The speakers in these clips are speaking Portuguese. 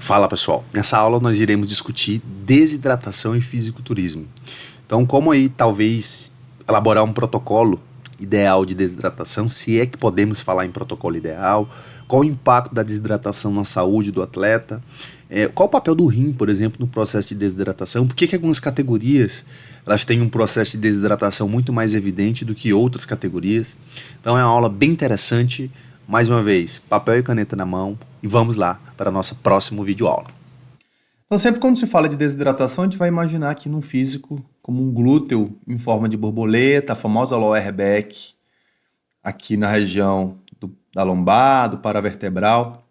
Fala pessoal, nessa aula nós iremos discutir desidratação e fisiculturismo. Então, como aí talvez elaborar um protocolo ideal de desidratação, se é que podemos falar em protocolo ideal, qual o impacto da desidratação na saúde do atleta, qual o papel do rim, por exemplo, no processo de desidratação, por que algumas categorias elas têm um processo de desidratação muito mais evidente do que outras categorias. Então é uma aula bem interessante. Mais uma vez, papel e caneta na mão e vamos lá para a nossa próxima videoaula. Então, sempre quando se fala de desidratação, a gente vai imaginar aqui no físico como um glúteo em forma de borboleta, a famosa lower back, aqui na região da lombar, do paravertebral.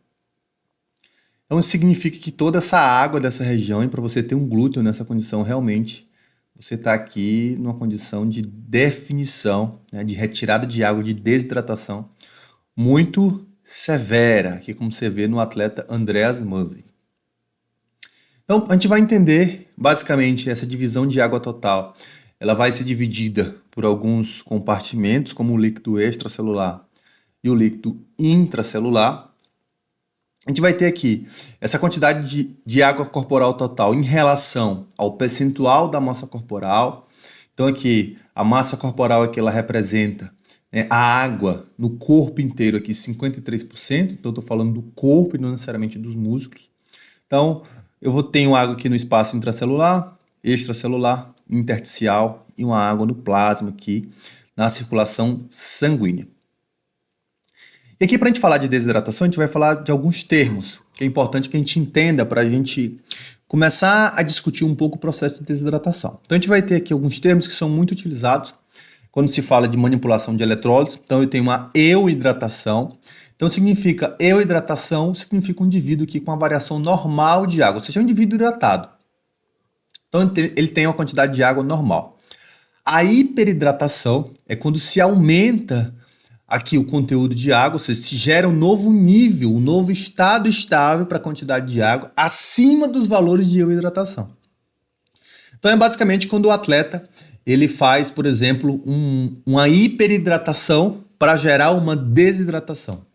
Então, isso significa que toda essa água dessa região, e para você ter um glúteo nessa condição, realmente, você está aqui numa condição de definição, né, de retirada de água, de desidratação, muito severa, aqui como você vê no atleta Andreas Mussi. Então, a gente vai entender, basicamente, essa divisão de água total. Ela vai ser dividida por alguns compartimentos, como o líquido extracelular e o líquido intracelular. A gente vai ter aqui essa quantidade de água corporal total em relação ao percentual da massa corporal. Então, aqui, a massa corporal aqui, ela representa a água no corpo inteiro, aqui 53%. Então, eu estou falando do corpo e não necessariamente dos músculos. Então, eu tenho água aqui no espaço intracelular, extracelular, intersticial e uma água no plasma aqui na circulação sanguínea. E aqui, para a gente falar de desidratação, a gente vai falar de alguns termos que é importante que a gente entenda para a gente começar a discutir um pouco o processo de desidratação. Então, a gente vai ter aqui alguns termos que são muito utilizados quando se fala de manipulação de eletrólitos. Então, eu tenho uma euidratação. Então, significa euidratação, significa um indivíduo aqui com uma variação normal de água, ou seja, um indivíduo hidratado. Então, ele tem uma quantidade de água normal. A hiperidratação é quando se aumenta aqui o conteúdo de água, ou seja, se gera um novo nível, um novo estado estável para a quantidade de água acima dos valores de euidratação. Então, é basicamente quando o atleta ele faz, por exemplo, uma hiperidratação para gerar uma desidratação.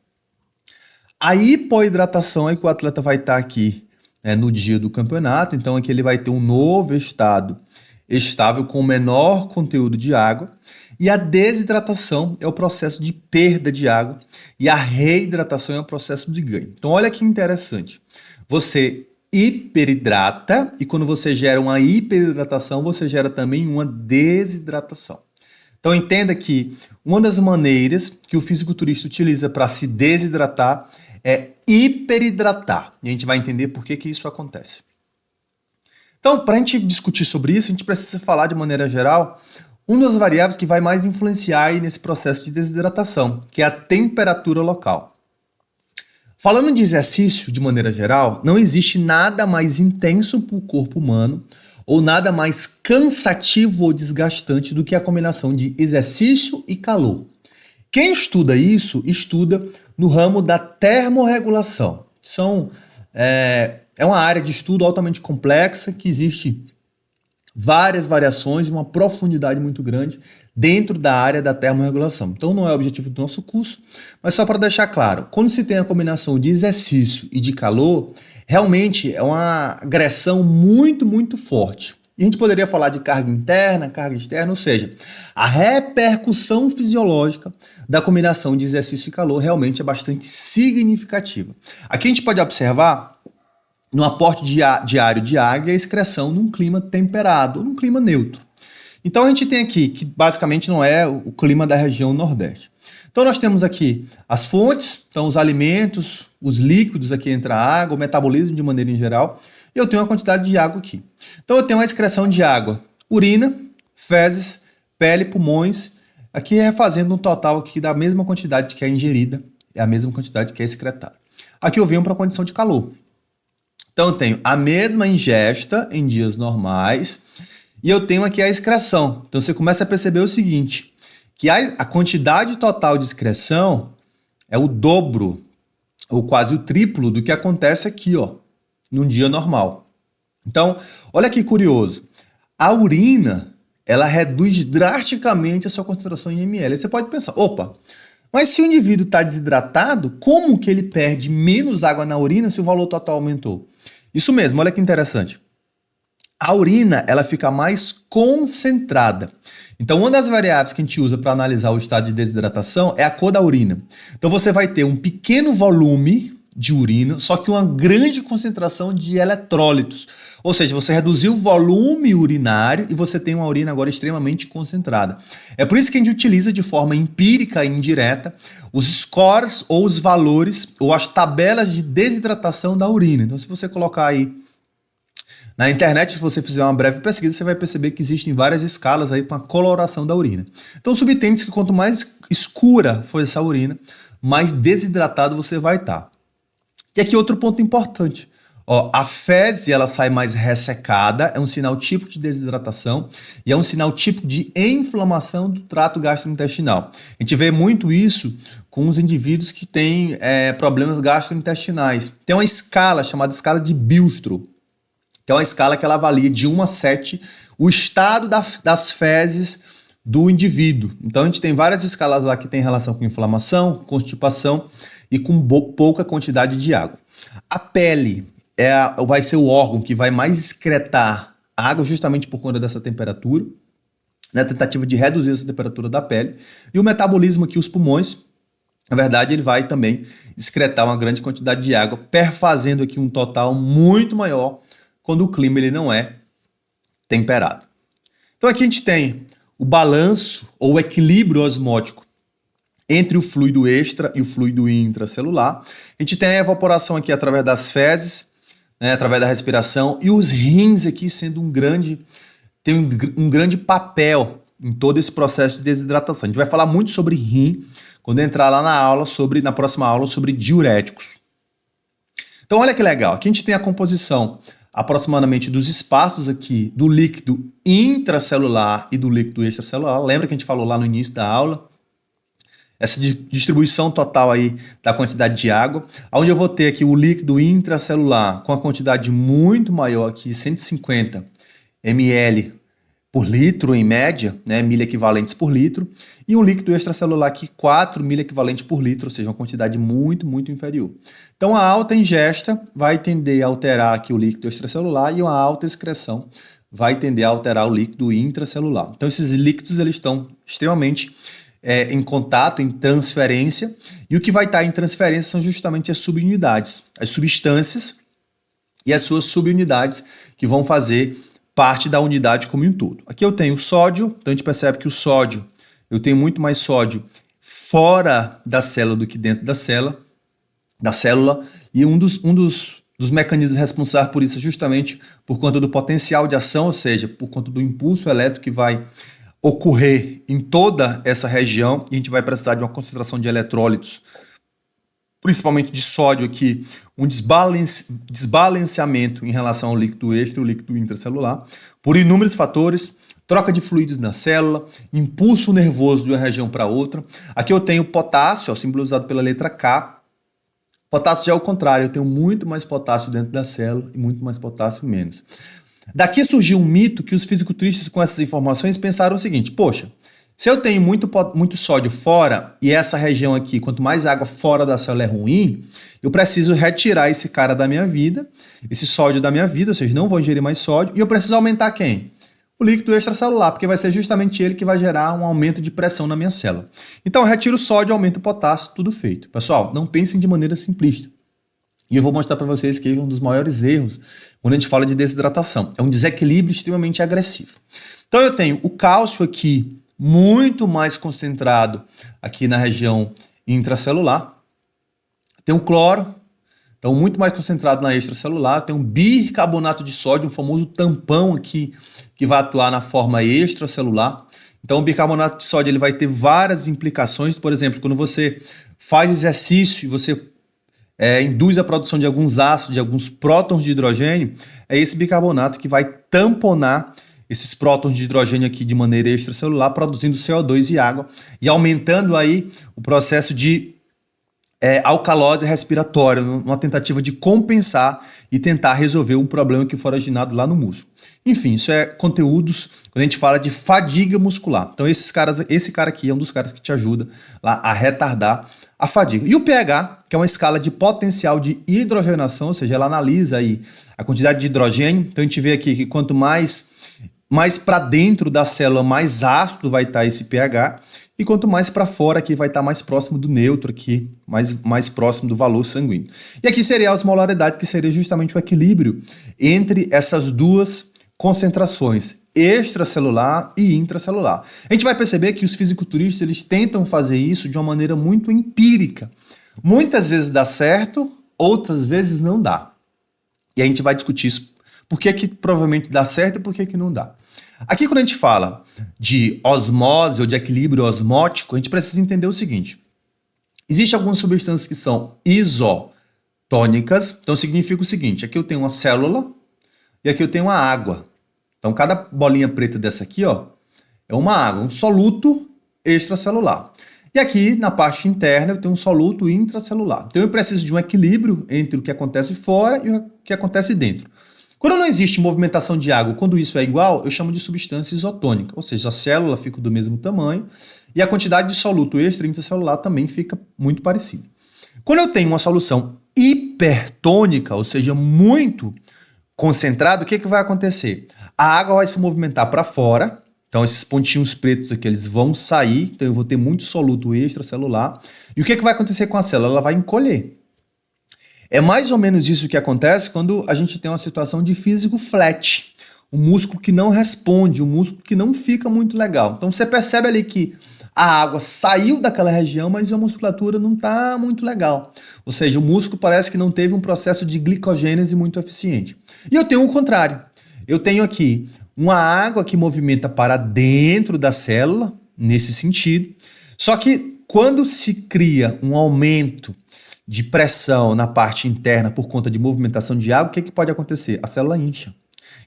A hipoidratação é que o atleta vai estar aqui no dia do campeonato, então aqui ele vai ter um novo estado estável com menor conteúdo de água. E a desidratação é o processo de perda de água e a reidratação é o processo de ganho. Então olha que interessante, você hiperidrata e quando você gera uma hiperidratação, você gera também uma desidratação. Então entenda que uma das maneiras que o fisiculturista utiliza para se desidratar é hiperidratar. E a gente vai entender por que isso acontece. Então, para a gente discutir sobre isso, a gente precisa falar de maneira geral uma das variáveis que vai mais influenciar aí nesse processo de desidratação, que é a temperatura local. Falando de exercício, de maneira geral, não existe nada mais intenso para o corpo humano ou nada mais cansativo ou desgastante do que a combinação de exercício e calor. Quem estuda isso, estuda no ramo da termorregulação. É uma área de estudo altamente complexa, que existe várias variações e uma profundidade muito grande dentro da área da termorregulação. Então não é o objetivo do nosso curso, mas só para deixar claro, quando se tem a combinação de exercício e de calor, realmente é uma agressão muito, muito forte. E a gente poderia falar de carga interna, carga externa, ou seja, a repercussão fisiológica da combinação de exercício e calor realmente é bastante significativa. Aqui a gente pode observar no aporte diário de água e a excreção num clima temperado, num clima neutro. Então a gente tem aqui, que basicamente não é o clima da região Nordeste. Então nós temos aqui as fontes, então os alimentos, os líquidos aqui entre a água, o metabolismo de maneira em geral, e eu tenho uma quantidade de água aqui. Então eu tenho uma excreção de água, urina, fezes, pele, pulmões, aqui refazendo um total aqui da mesma quantidade que é ingerida, é a mesma quantidade que é excretada. Aqui eu venho para a condição de calor. Então eu tenho a mesma ingesta em dias normais e eu tenho aqui a excreção. Então você começa a perceber o seguinte, que a quantidade total de excreção é o dobro ou quase o triplo do que acontece aqui, ó, num dia normal. Então, olha que curioso, a urina ela reduz drasticamente a sua concentração em ml. Aí você pode pensar, opa, Mas se o indivíduo está desidratado, como que ele perde menos água na urina se o valor total aumentou? Isso mesmo, olha que interessante. A urina, ela fica mais concentrada. Então, uma das variáveis que a gente usa para analisar o estado de desidratação é a cor da urina. Então, você vai ter um pequeno volume de urina, só que uma grande concentração de eletrólitos. Ou seja, você reduziu o volume urinário e você tem uma urina agora extremamente concentrada. É por isso que a gente utiliza de forma empírica e indireta os scores ou os valores ou as tabelas de desidratação da urina. Então, se você colocar aí na internet, se você fizer uma breve pesquisa, você vai perceber que existem várias escalas aí com a coloração da urina. Então, subtende-se que quanto mais escura for essa urina, mais desidratado você vai estar. E aqui outro ponto importante. Ó, a fezes ela sai mais ressecada, é um sinal típico de desidratação e é um sinal típico de inflamação do trato gastrointestinal. A gente vê muito isso com os indivíduos que têm problemas gastrointestinais. Tem uma escala chamada escala de Billstrow, que é uma escala que ela avalia de 1 a 7 o estado das fezes do indivíduo. Então a gente tem várias escalas lá que tem relação com inflamação, constipação e com pouca quantidade de água. A pele vai ser o órgão que vai mais excretar água justamente por conta dessa temperatura, na tentativa de reduzir essa temperatura da pele. E o metabolismo aqui, os pulmões, na verdade, ele vai também excretar uma grande quantidade de água, perfazendo aqui um total muito maior quando o clima ele não é temperado. Então aqui a gente tem o balanço ou o equilíbrio osmótico entre o fluido extra e o fluido intracelular. A gente tem a evaporação aqui através das fezes, né, através da respiração, e os rins aqui sendo tem um grande papel em todo esse processo de desidratação. A gente vai falar muito sobre rim quando entrar lá na próxima aula sobre diuréticos. Então olha que legal, aqui a gente tem a composição aproximadamente dos espaços aqui do líquido intracelular e do líquido extracelular. Lembra que a gente falou lá no início da aula? Essa distribuição total aí da quantidade de água, onde eu vou ter aqui o líquido intracelular com a quantidade muito maior aqui, 150 ml por litro em média, né, milha equivalentes por litro, e um líquido extracelular aqui 4 milha equivalentes por litro, ou seja, uma quantidade muito, muito inferior. Então a alta ingesta vai tender a alterar aqui o líquido extracelular e uma alta excreção vai tender a alterar o líquido intracelular. Então esses líquidos eles estão extremamente em contato, em transferência, e o que vai estar em transferência são justamente as subunidades, as substâncias e as suas subunidades que vão fazer parte da unidade como um todo. Aqui eu tenho o sódio, então a gente percebe que o sódio, eu tenho muito mais sódio fora da célula do que dentro da célula, e um dos mecanismos responsáveis por isso é justamente por conta do potencial de ação, ou seja, por conta do impulso elétrico que vai ocorrer em toda essa região, e a gente vai precisar de uma concentração de eletrólitos, principalmente de sódio aqui, um desbalanceamento em relação ao líquido extra e o líquido intracelular, por inúmeros fatores, troca de fluidos na célula, impulso nervoso de uma região para outra. Aqui eu tenho potássio, simbolizado pela letra K. Potássio já é o contrário, eu tenho muito mais potássio dentro da célula e muito mais potássio menos. Daqui surgiu um mito que os fisiculturistas com essas informações pensaram o seguinte: poxa, se eu tenho muito sódio fora e essa região aqui, quanto mais água fora da célula é ruim, eu preciso retirar esse cara da minha vida, esse sódio da minha vida, ou seja, não vou ingerir mais sódio, e eu preciso aumentar quem? O líquido extracelular, porque vai ser justamente ele que vai gerar um aumento de pressão na minha célula. Então eu retiro o sódio, aumento o potássio, tudo feito. Pessoal, não pensem de maneira simplista. E eu vou mostrar para vocês que é um dos maiores erros quando a gente fala de desidratação. É um desequilíbrio extremamente agressivo. Então eu tenho o cálcio aqui muito mais concentrado aqui na região intracelular. Tem o cloro, então muito mais concentrado na extracelular. Tem um bicarbonato de sódio, um famoso tampão aqui que vai atuar na forma extracelular. Então o bicarbonato de sódio ele vai ter várias implicações. Por exemplo, quando você faz exercício e você induz a produção de alguns ácidos, de alguns prótons de hidrogênio, é esse bicarbonato que vai tamponar esses prótons de hidrogênio aqui de maneira extracelular, produzindo CO2 e água, e aumentando aí o processo de alcalose respiratória, numa tentativa de compensar e tentar resolver um problema que for originado lá no músculo. Enfim, isso é conteúdos quando a gente fala de fadiga muscular. Então esse cara aqui é um dos caras que te ajuda lá a retardar a fadiga. E o pH, que é uma escala de potencial de hidrogenação, ou seja, ela analisa aí a quantidade de hidrogênio. Então a gente vê aqui que quanto mais para dentro da célula, mais ácido vai estar esse pH, e quanto mais para fora aqui vai estar mais próximo do neutro aqui, mais próximo do valor sanguíneo. E aqui seria a osmolaridade, que seria justamente o equilíbrio entre essas duas concentrações, extracelular e intracelular. A gente vai perceber que os fisiculturistas eles tentam fazer isso de uma maneira muito empírica. Muitas vezes dá certo, outras vezes não dá. E a gente vai discutir isso. Por que provavelmente dá certo e por que não dá? Aqui quando a gente fala de osmose ou de equilíbrio osmótico, a gente precisa entender o seguinte. Existem algumas substâncias que são isotônicas, então significa o seguinte, aqui eu tenho uma célula e aqui eu tenho uma água. Então cada bolinha preta dessa aqui, ó, é uma água, um soluto extracelular. E aqui na parte interna eu tenho um soluto intracelular. Então eu preciso de um equilíbrio entre o que acontece fora e o que acontece dentro. Quando não existe movimentação de água, quando isso é igual, eu chamo de substância isotônica, ou seja, a célula fica do mesmo tamanho e a quantidade de soluto extra e intracelular também fica muito parecida. Quando eu tenho uma solução hipertônica, ou seja, muito concentrada, o que vai acontecer? A água vai se movimentar para fora, então esses pontinhos pretos aqui eles vão sair, então eu vou ter muito soluto extracelular. E o que vai acontecer com a célula? Ela vai encolher. É mais ou menos isso que acontece quando a gente tem uma situação de físico flat, um músculo que não responde, um músculo que não fica muito legal. Então você percebe ali que a água saiu daquela região, mas a musculatura não está muito legal. Ou seja, o músculo parece que não teve um processo de glicogênese muito eficiente. E eu tenho o contrário. Eu tenho aqui uma água que movimenta para dentro da célula, nesse sentido. Só que quando se cria um aumento de pressão na parte interna por conta de movimentação de água, o que pode acontecer? A célula incha.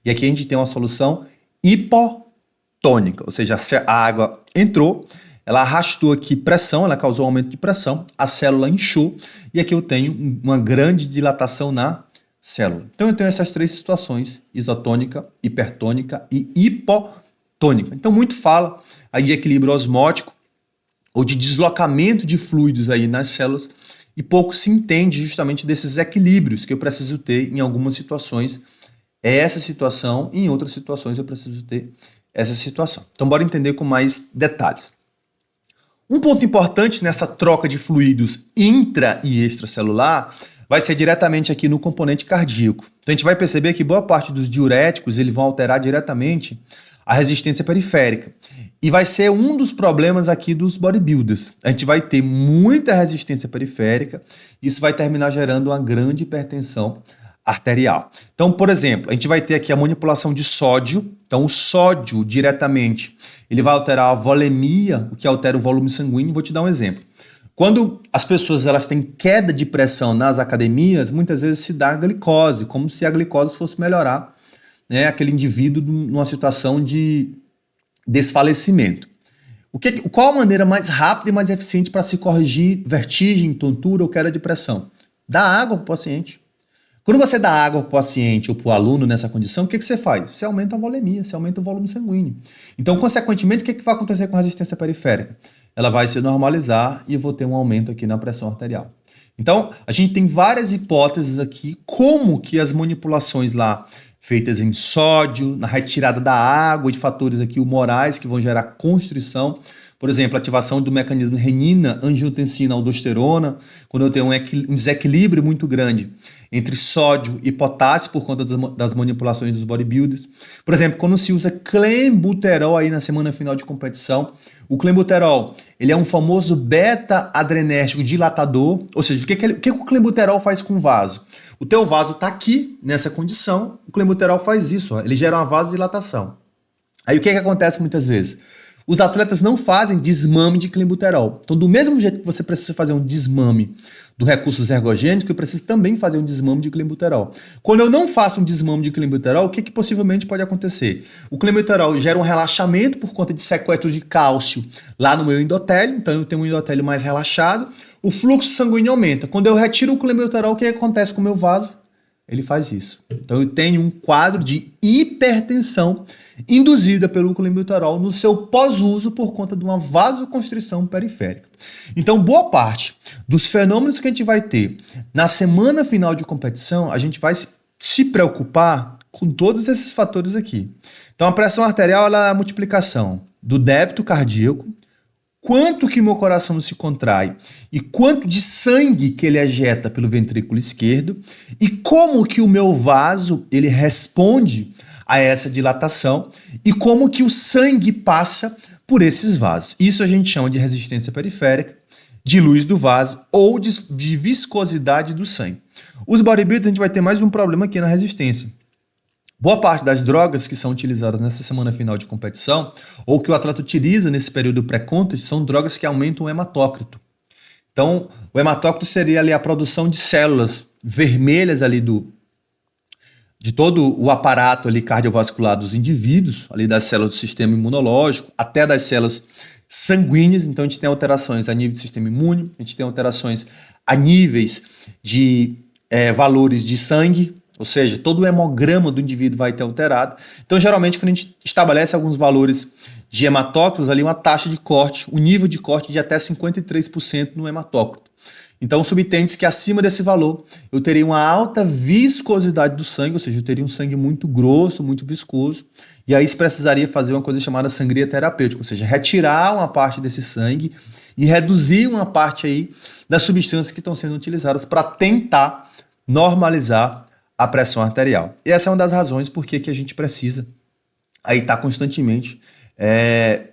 E aqui a gente tem uma solução hipotônica, ou seja, a água entrou, ela arrastou aqui pressão, ela causou um aumento de pressão, a célula inchou, e aqui eu tenho uma grande dilatação na célula. Então eu tenho essas três situações, isotônica, hipertônica e hipotônica. Então muito fala aí de equilíbrio osmótico, ou de deslocamento de fluidos aí nas células, e pouco se entende justamente desses equilíbrios que eu preciso ter em algumas situações, essa situação, e em outras situações eu preciso ter essa situação. Então bora entender com mais detalhes. Um ponto importante nessa troca de fluidos intra e extracelular vai ser diretamente aqui no componente cardíaco. Então a gente vai perceber que boa parte dos diuréticos eles vão alterar diretamente a resistência periférica. E vai ser um dos problemas aqui dos bodybuilders. A gente vai ter muita resistência periférica, e isso vai terminar gerando uma grande hipertensão arterial. Então, por exemplo, a gente vai ter aqui a manipulação de sódio. Então, o sódio diretamente, ele vai alterar a volemia, o que altera o volume sanguíneo. Vou te dar um exemplo. Quando as pessoas elas têm queda de pressão nas academias, muitas vezes se dá glicose, como se a glicose fosse melhorar, né, aquele indivíduo numa situação de desfalecimento. Qual a maneira mais rápida e mais eficiente para se corrigir vertigem, tontura ou queda de pressão? Dá água para o paciente. Quando você dá água para o paciente ou para o aluno nessa condição, o que você faz? Você aumenta a volemia, você aumenta o volume sanguíneo. Então, consequentemente, o que vai acontecer com a resistência periférica? Ela vai se normalizar e eu vou ter um aumento aqui na pressão arterial. Então, a gente tem várias hipóteses aqui como que as manipulações lá feitas em sódio, na retirada da água e de fatores aqui humorais que vão gerar constrição. Por exemplo, ativação do mecanismo renina, angiotensina, aldosterona, quando eu tenho um desequilíbrio muito grande entre sódio e potássio por conta das manipulações dos bodybuilders. Por exemplo, quando se usa clenbuterol aí na semana final de competição, o clenbuterol, ele é um famoso beta-adrenérgico dilatador, ou seja, o que o clenbuterol faz com o vaso? O teu vaso está aqui, nessa condição, o clenbuterol faz isso, ó, ele gera uma vasodilatação. Aí o que acontece muitas vezes? Os atletas não fazem desmame de clenbuterol. Então, do mesmo jeito que você precisa fazer um desmame do recurso ergogênico, eu preciso também fazer um desmame de clenbuterol. Quando eu não faço um desmame de clenbuterol, o que possivelmente pode acontecer? O clenbuterol gera um relaxamento por conta de sequestro de cálcio lá no meu endotélio, então eu tenho um endotélio mais relaxado, o fluxo sanguíneo aumenta. Quando eu retiro o clenbuterol, o que acontece com o meu vaso? ele faz isso. Então eu tenho um quadro de hipertensão induzida pelo clenbuterol no seu pós-uso por conta de uma vasoconstrição periférica. Então boa parte dos fenômenos que a gente vai ter na semana final de competição, a gente vai se preocupar com todos esses fatores aqui. Então a pressão arterial ela é a multiplicação do débito cardíaco, quanto que meu coração se contrai e quanto de sangue que ele ejeta pelo ventrículo esquerdo e como que o meu vaso ele responde a essa dilatação e como que o sangue passa por esses vasos. Isso a gente chama de resistência periférica, de luz do vaso ou de viscosidade do sangue. Os bodybuilders a gente vai ter mais um problema aqui na resistência. Boa parte das drogas que são utilizadas nessa semana final de competição, ou que o atleta utiliza nesse período pré-contest, são drogas que aumentam o hematócrito. Então, o hematócrito seria ali a produção de células vermelhas ali de todo o aparato ali cardiovascular dos indivíduos, ali das células do sistema imunológico, até das células sanguíneas. Então, a gente tem alterações a nível do sistema imune, a gente tem alterações a níveis de valores de sangue, ou seja, todo o hemograma do indivíduo vai ter alterado. Então, geralmente, quando a gente estabelece alguns valores de hematócritos, ali uma taxa de corte, um nível de corte de até 53% no hematócrito. Então, subtende-se que acima desse valor, eu teria uma alta viscosidade do sangue, ou seja, eu teria um sangue muito grosso, muito viscoso, e aí se precisaria fazer uma coisa chamada sangria terapêutica, ou seja, retirar uma parte desse sangue e reduzir uma parte aí das substâncias que estão sendo utilizadas para tentar normalizar a pressão arterial. E essa é uma das razões por que a gente precisa aí estar constantemente,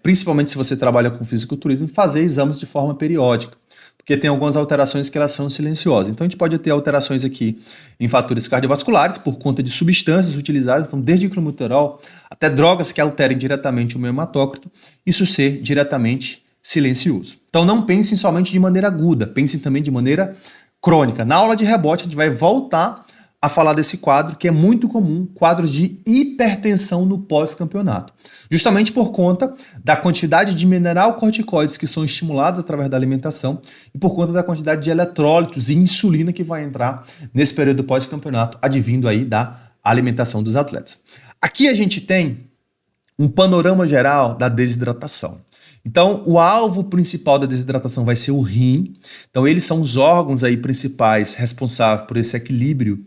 principalmente se você trabalha com fisiculturismo, fazer exames de forma periódica, porque tem algumas alterações que elas são silenciosas. Então a gente pode ter alterações aqui em fatores cardiovasculares por conta de substâncias utilizadas, então desde clenbuterol até drogas que alterem diretamente o meu hematócrito, isso ser diretamente silencioso. Então não pensem somente de maneira aguda, pensem também de maneira crônica. Na aula de rebote a gente vai voltar a falar desse quadro que é muito comum, quadros de hipertensão no pós-campeonato. Justamente por conta da quantidade de mineral-corticoides que são estimulados através da alimentação e por conta da quantidade de eletrólitos e insulina que vai entrar nesse período pós-campeonato, advindo aí da alimentação dos atletas. Aqui a gente tem um panorama geral da desidratação. Então, o alvo principal da desidratação vai ser o rim. Então, eles são os órgãos aí principais responsáveis por esse equilíbrio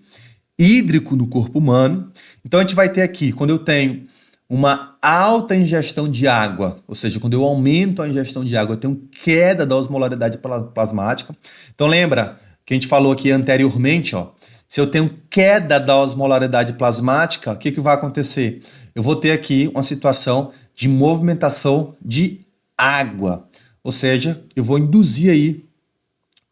hídrico no corpo humano. Então, a gente vai ter aqui, quando eu tenho uma alta ingestão de água, ou seja, quando eu aumento a ingestão de água, eu tenho queda da osmolaridade plasmática. Então, lembra que a gente falou aqui anteriormente, ó, se eu tenho queda da osmolaridade plasmática, o que vai acontecer? Eu vou ter aqui uma situação de movimentação de água, ou seja, eu vou induzir aí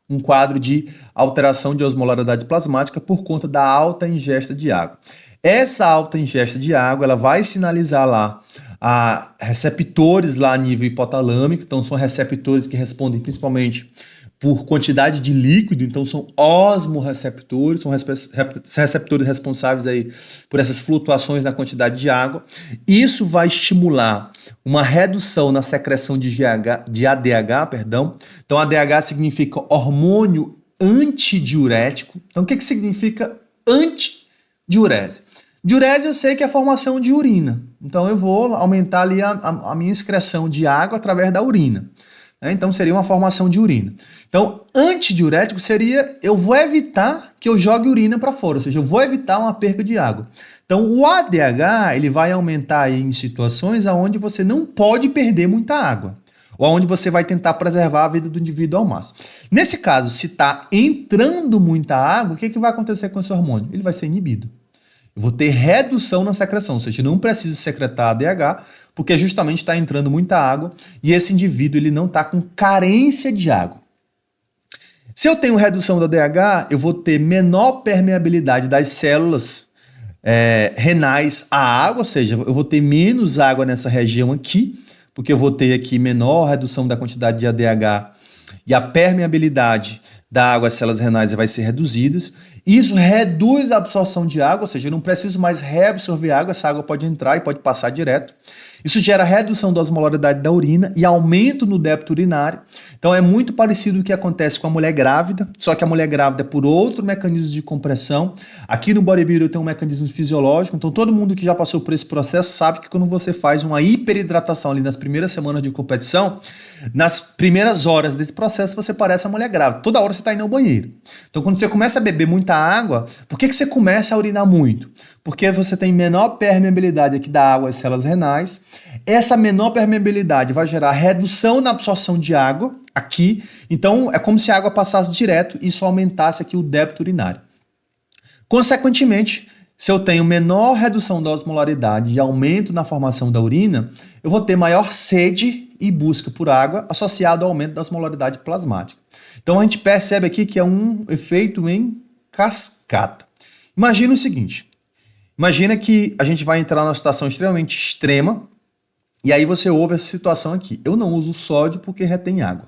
um quadro de alteração de osmolaridade plasmática por conta da alta ingesta de água. Essa alta ingesta de água, ela vai sinalizar lá a receptores lá a nível hipotalâmico, então são receptores que respondem principalmente por quantidade de líquido, então são osmorreceptores, são receptores responsáveis aí por essas flutuações na quantidade de água. Isso vai estimular uma redução na secreção de ADH, perdão. Então ADH significa hormônio antidiurético. Então o que significa antidiurese? Diurese eu sei que é a formação de urina, então eu vou aumentar ali a minha excreção de água através da urina. Então seria uma formação de urina. Então, antidiurético seria, eu vou evitar que eu jogue urina para fora, ou seja, eu vou evitar uma perca de água. Então, o ADH, ele vai aumentar aí em situações onde você não pode perder muita água, ou onde você vai tentar preservar a vida do indivíduo ao máximo. Nesse caso, se está entrando muita água, o que vai acontecer com esse hormônio? Ele vai ser inibido. Eu vou ter redução na secreção, ou seja, eu não preciso secretar ADH, porque justamente está entrando muita água e esse indivíduo ele não está com carência de água. Se eu tenho redução do ADH, eu vou ter menor permeabilidade das células renais à água, ou seja, eu vou ter menos água nessa região aqui, porque eu vou ter aqui menor redução da quantidade de ADH e a permeabilidade da água às células renais vai ser reduzidas. Isso reduz a absorção de água, ou seja, eu não preciso mais reabsorver água, essa água pode entrar e pode passar direto. Isso gera redução da osmolaridade da urina e aumento no débito urinário. Então é muito parecido com o que acontece com a mulher grávida, só que a mulher grávida é por outro mecanismo de compressão. Aqui no bodybuilder eu tenho um mecanismo fisiológico, então todo mundo que já passou por esse processo sabe que quando você faz uma hiperidratação ali nas primeiras semanas de competição, nas primeiras horas desse processo você parece uma mulher grávida. Toda hora você está indo ao banheiro. Então quando você começa a beber muita água, por que você começa a urinar muito? Porque você tem menor permeabilidade aqui da água às células renais. Essa menor permeabilidade vai gerar redução na absorção de água aqui. Então é como se a água passasse direto e isso aumentasse aqui o débito urinário. Consequentemente, se eu tenho menor redução da osmolaridade e aumento na formação da urina, eu vou ter maior sede e busca por água associado ao aumento da osmolaridade plasmática. Então a gente percebe aqui que é um efeito em cascata. Imagina o seguinte, imagina que a gente vai entrar numa situação extremamente extrema e aí você ouve essa situação aqui. Eu não uso sódio porque retém água.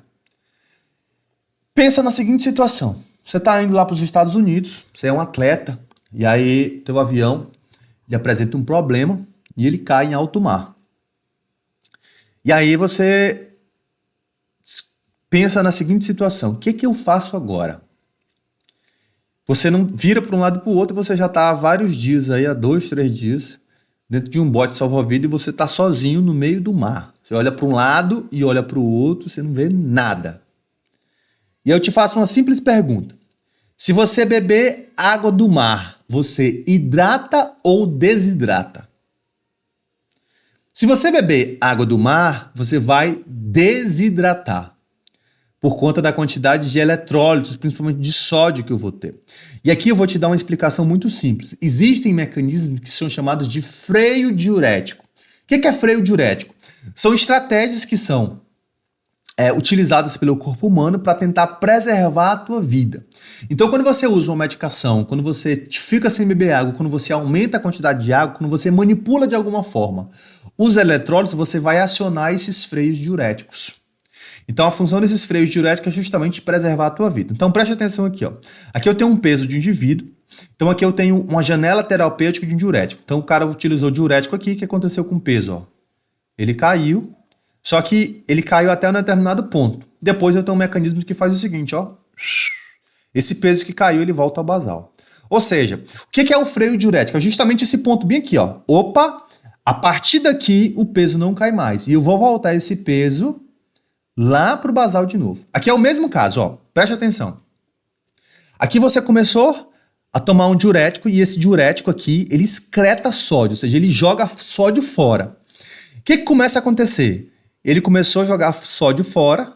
Pensa na seguinte situação. Você está indo lá para os Estados Unidos, você é um atleta, e aí teu avião ele apresenta um problema e ele cai em alto mar. E aí você pensa na seguinte situação, o que eu faço agora? Você não vira para um lado e para o outro, você já está há vários dias, aí, há 2, 3 dias, dentro de um bote salva-vida e você está sozinho no meio do mar. Você olha para um lado e olha para o outro, você não vê nada. E eu te faço uma simples pergunta. Se você beber água do mar, você hidrata ou desidrata? Se você beber água do mar, você vai desidratar. Por conta da quantidade de eletrólitos, principalmente de sódio que eu vou ter. E aqui eu vou te dar uma explicação muito simples. Existem mecanismos que são chamados de freio diurético. O que é freio diurético? São estratégias que são utilizadas pelo corpo humano para tentar preservar a tua vida. Então, quando você usa uma medicação, quando você fica sem beber água, quando você aumenta a quantidade de água, quando você manipula de alguma forma os eletrólitos, você vai acionar esses freios diuréticos. Então, a função desses freios diuréticos é justamente preservar a tua vida. Então, preste atenção aqui, ó. Aqui eu tenho um peso de um indivíduo. Então, aqui eu tenho uma janela terapêutica de um diurético. Então, o cara utilizou diurético aqui. O que aconteceu com o peso? Ó? Ele caiu, só que ele caiu até um determinado ponto. Depois eu tenho um mecanismo que faz o seguinte, ó. Esse peso que caiu, ele volta ao basal. Ou seja, o que é o freio diurético? É justamente esse ponto bem aqui, ó. Opa, a partir daqui o peso não cai mais. E eu vou voltar esse peso lá para o basal de novo. Aqui é o mesmo caso, ó. Preste atenção. Aqui você começou a tomar um diurético e esse diurético aqui, ele excreta sódio, ou seja, ele joga sódio fora. O que começa a acontecer? Ele começou a jogar sódio fora,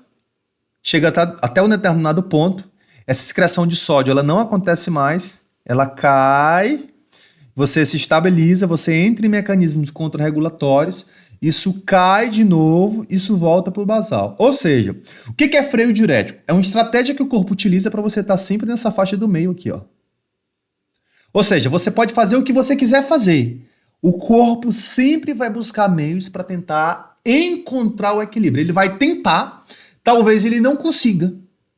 chega até um determinado ponto, essa excreção de sódio ela não acontece mais, ela cai, você se estabiliza, você entra em mecanismos contrarregulatórios, isso cai de novo, isso volta para o basal. Ou seja, o que é freio diurético? É uma estratégia que o corpo utiliza para você estar sempre nessa faixa do meio aqui, ó. Ou seja, você pode fazer o que você quiser fazer. O corpo sempre vai buscar meios para tentar encontrar o equilíbrio. Ele vai tentar, talvez ele não consiga,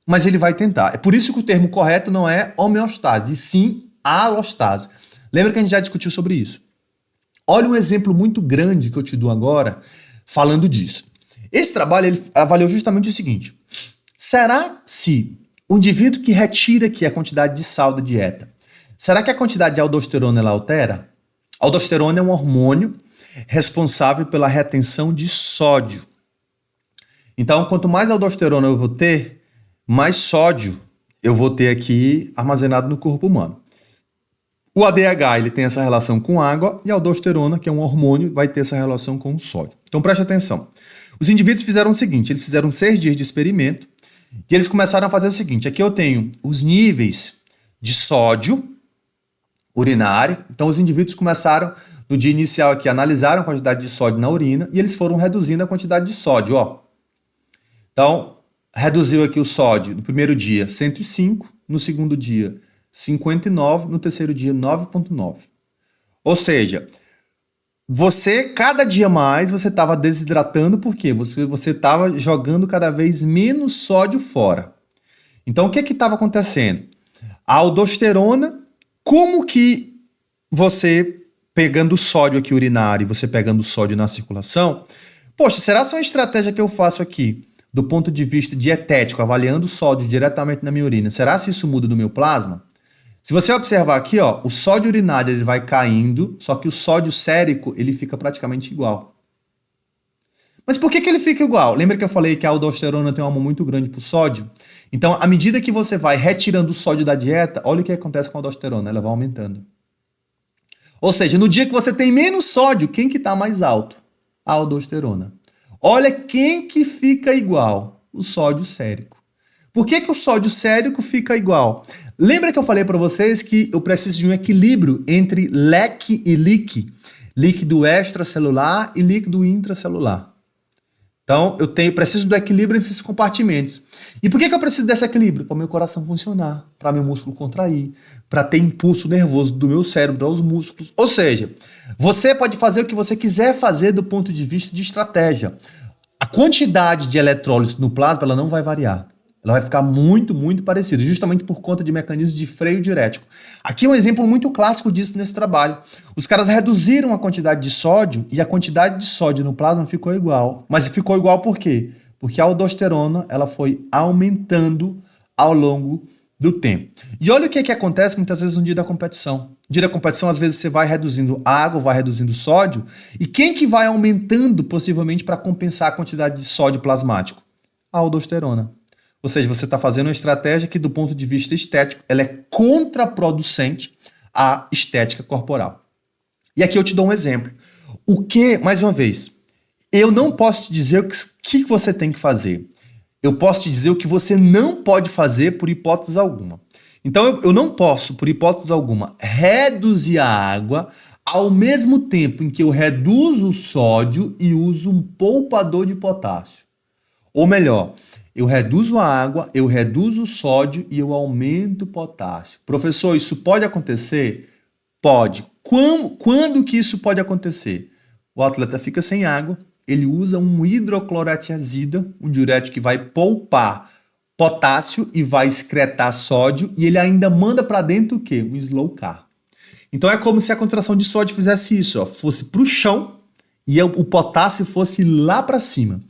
mas ele vai tentar. É por isso que o termo correto não é homeostase, e sim alostase. Lembra que a gente já discutiu sobre isso? Olha um exemplo muito grande que eu te dou agora falando disso. Esse trabalho ele avaliou justamente o seguinte. Será se o indivíduo que retira aqui a quantidade de sal da dieta, será que a quantidade de aldosterona ela altera? A aldosterona é um hormônio responsável pela retenção de sódio. Então, quanto mais aldosterona eu vou ter, mais sódio eu vou ter aqui armazenado no corpo humano. O ADH ele tem essa relação com água e a aldosterona, que é um hormônio, vai ter essa relação com o sódio. Então preste atenção. Os indivíduos fizeram o seguinte, eles fizeram 6 dias de experimento e eles começaram a fazer o seguinte, aqui eu tenho os níveis de sódio urinário, então os indivíduos começaram, no dia inicial aqui, analisaram a quantidade de sódio na urina e eles foram reduzindo a quantidade de sódio, ó. Então, reduziu aqui o sódio no primeiro dia 105, no segundo dia 59, no terceiro dia 9,9. Ou seja, cada dia mais, você estava desidratando, por quê? Você estava jogando cada vez menos sódio fora. Então, o que estava acontecendo? A aldosterona, como que você pegando o sódio aqui urinário e você pegando o sódio na circulação, poxa, será que é uma estratégia que eu faço aqui, do ponto de vista dietético, avaliando o sódio diretamente na minha urina, será se isso muda no meu plasma? Se você observar aqui, ó, o sódio urinário ele vai caindo, só que o sódio sérico ele fica praticamente igual. Mas por que ele fica igual? Lembra que eu falei que a aldosterona tem um amor muito grande por sódio? Então, à medida que você vai retirando o sódio da dieta, olha o que acontece com a aldosterona, ela vai aumentando. Ou seja, no dia que você tem menos sódio, quem que está mais alto? A aldosterona. Olha quem que fica igual? O sódio sérico. Por que o sódio sérico fica igual? Lembra que eu falei para vocês que eu preciso de um equilíbrio entre LEC e LIC, líquido extracelular e líquido intracelular. Então, eu preciso do equilíbrio entre esses compartimentos. E por que eu preciso desse equilíbrio? Para o meu coração funcionar, para meu músculo contrair, para ter impulso nervoso do meu cérebro aos músculos. Ou seja, você pode fazer o que você quiser fazer do ponto de vista de estratégia. A quantidade de eletrólitos no plasma ela não vai variar. Ela vai ficar muito, muito parecida, justamente por conta de mecanismos de freio diurético. Aqui é um exemplo muito clássico disso nesse trabalho. Os caras reduziram a quantidade de sódio e a quantidade de sódio no plasma ficou igual. Mas ficou igual por quê? Porque a aldosterona ela foi aumentando ao longo do tempo. E olha o que acontece muitas vezes no dia da competição. No dia da competição, às vezes, você vai reduzindo água, vai reduzindo sódio, e quem que vai aumentando possivelmente para compensar a quantidade de sódio plasmático? A aldosterona. Ou seja, você está fazendo uma estratégia que, do ponto de vista estético, ela é contraproducente à estética corporal. E aqui eu te dou um exemplo. O que, mais uma vez, eu não posso te dizer o que você tem que fazer. Eu posso te dizer o que você não pode fazer por hipótese alguma. Então, eu não posso, por hipótese alguma, reduzir a água ao mesmo tempo em que eu reduzo o sódio e uso um poupador de potássio. Ou melhor, eu reduzo a água, eu reduzo o sódio e eu aumento o potássio. Professor, isso pode acontecer? Pode. Quando que isso pode acontecer? O atleta fica sem água, ele usa um hidroclorotiazida, um diurético que vai poupar potássio e vai excretar sódio, e ele ainda manda para dentro o quê? Um slow carb. Então é como se a contração de sódio fizesse isso, ó, fosse para o chão e o potássio fosse lá para cima.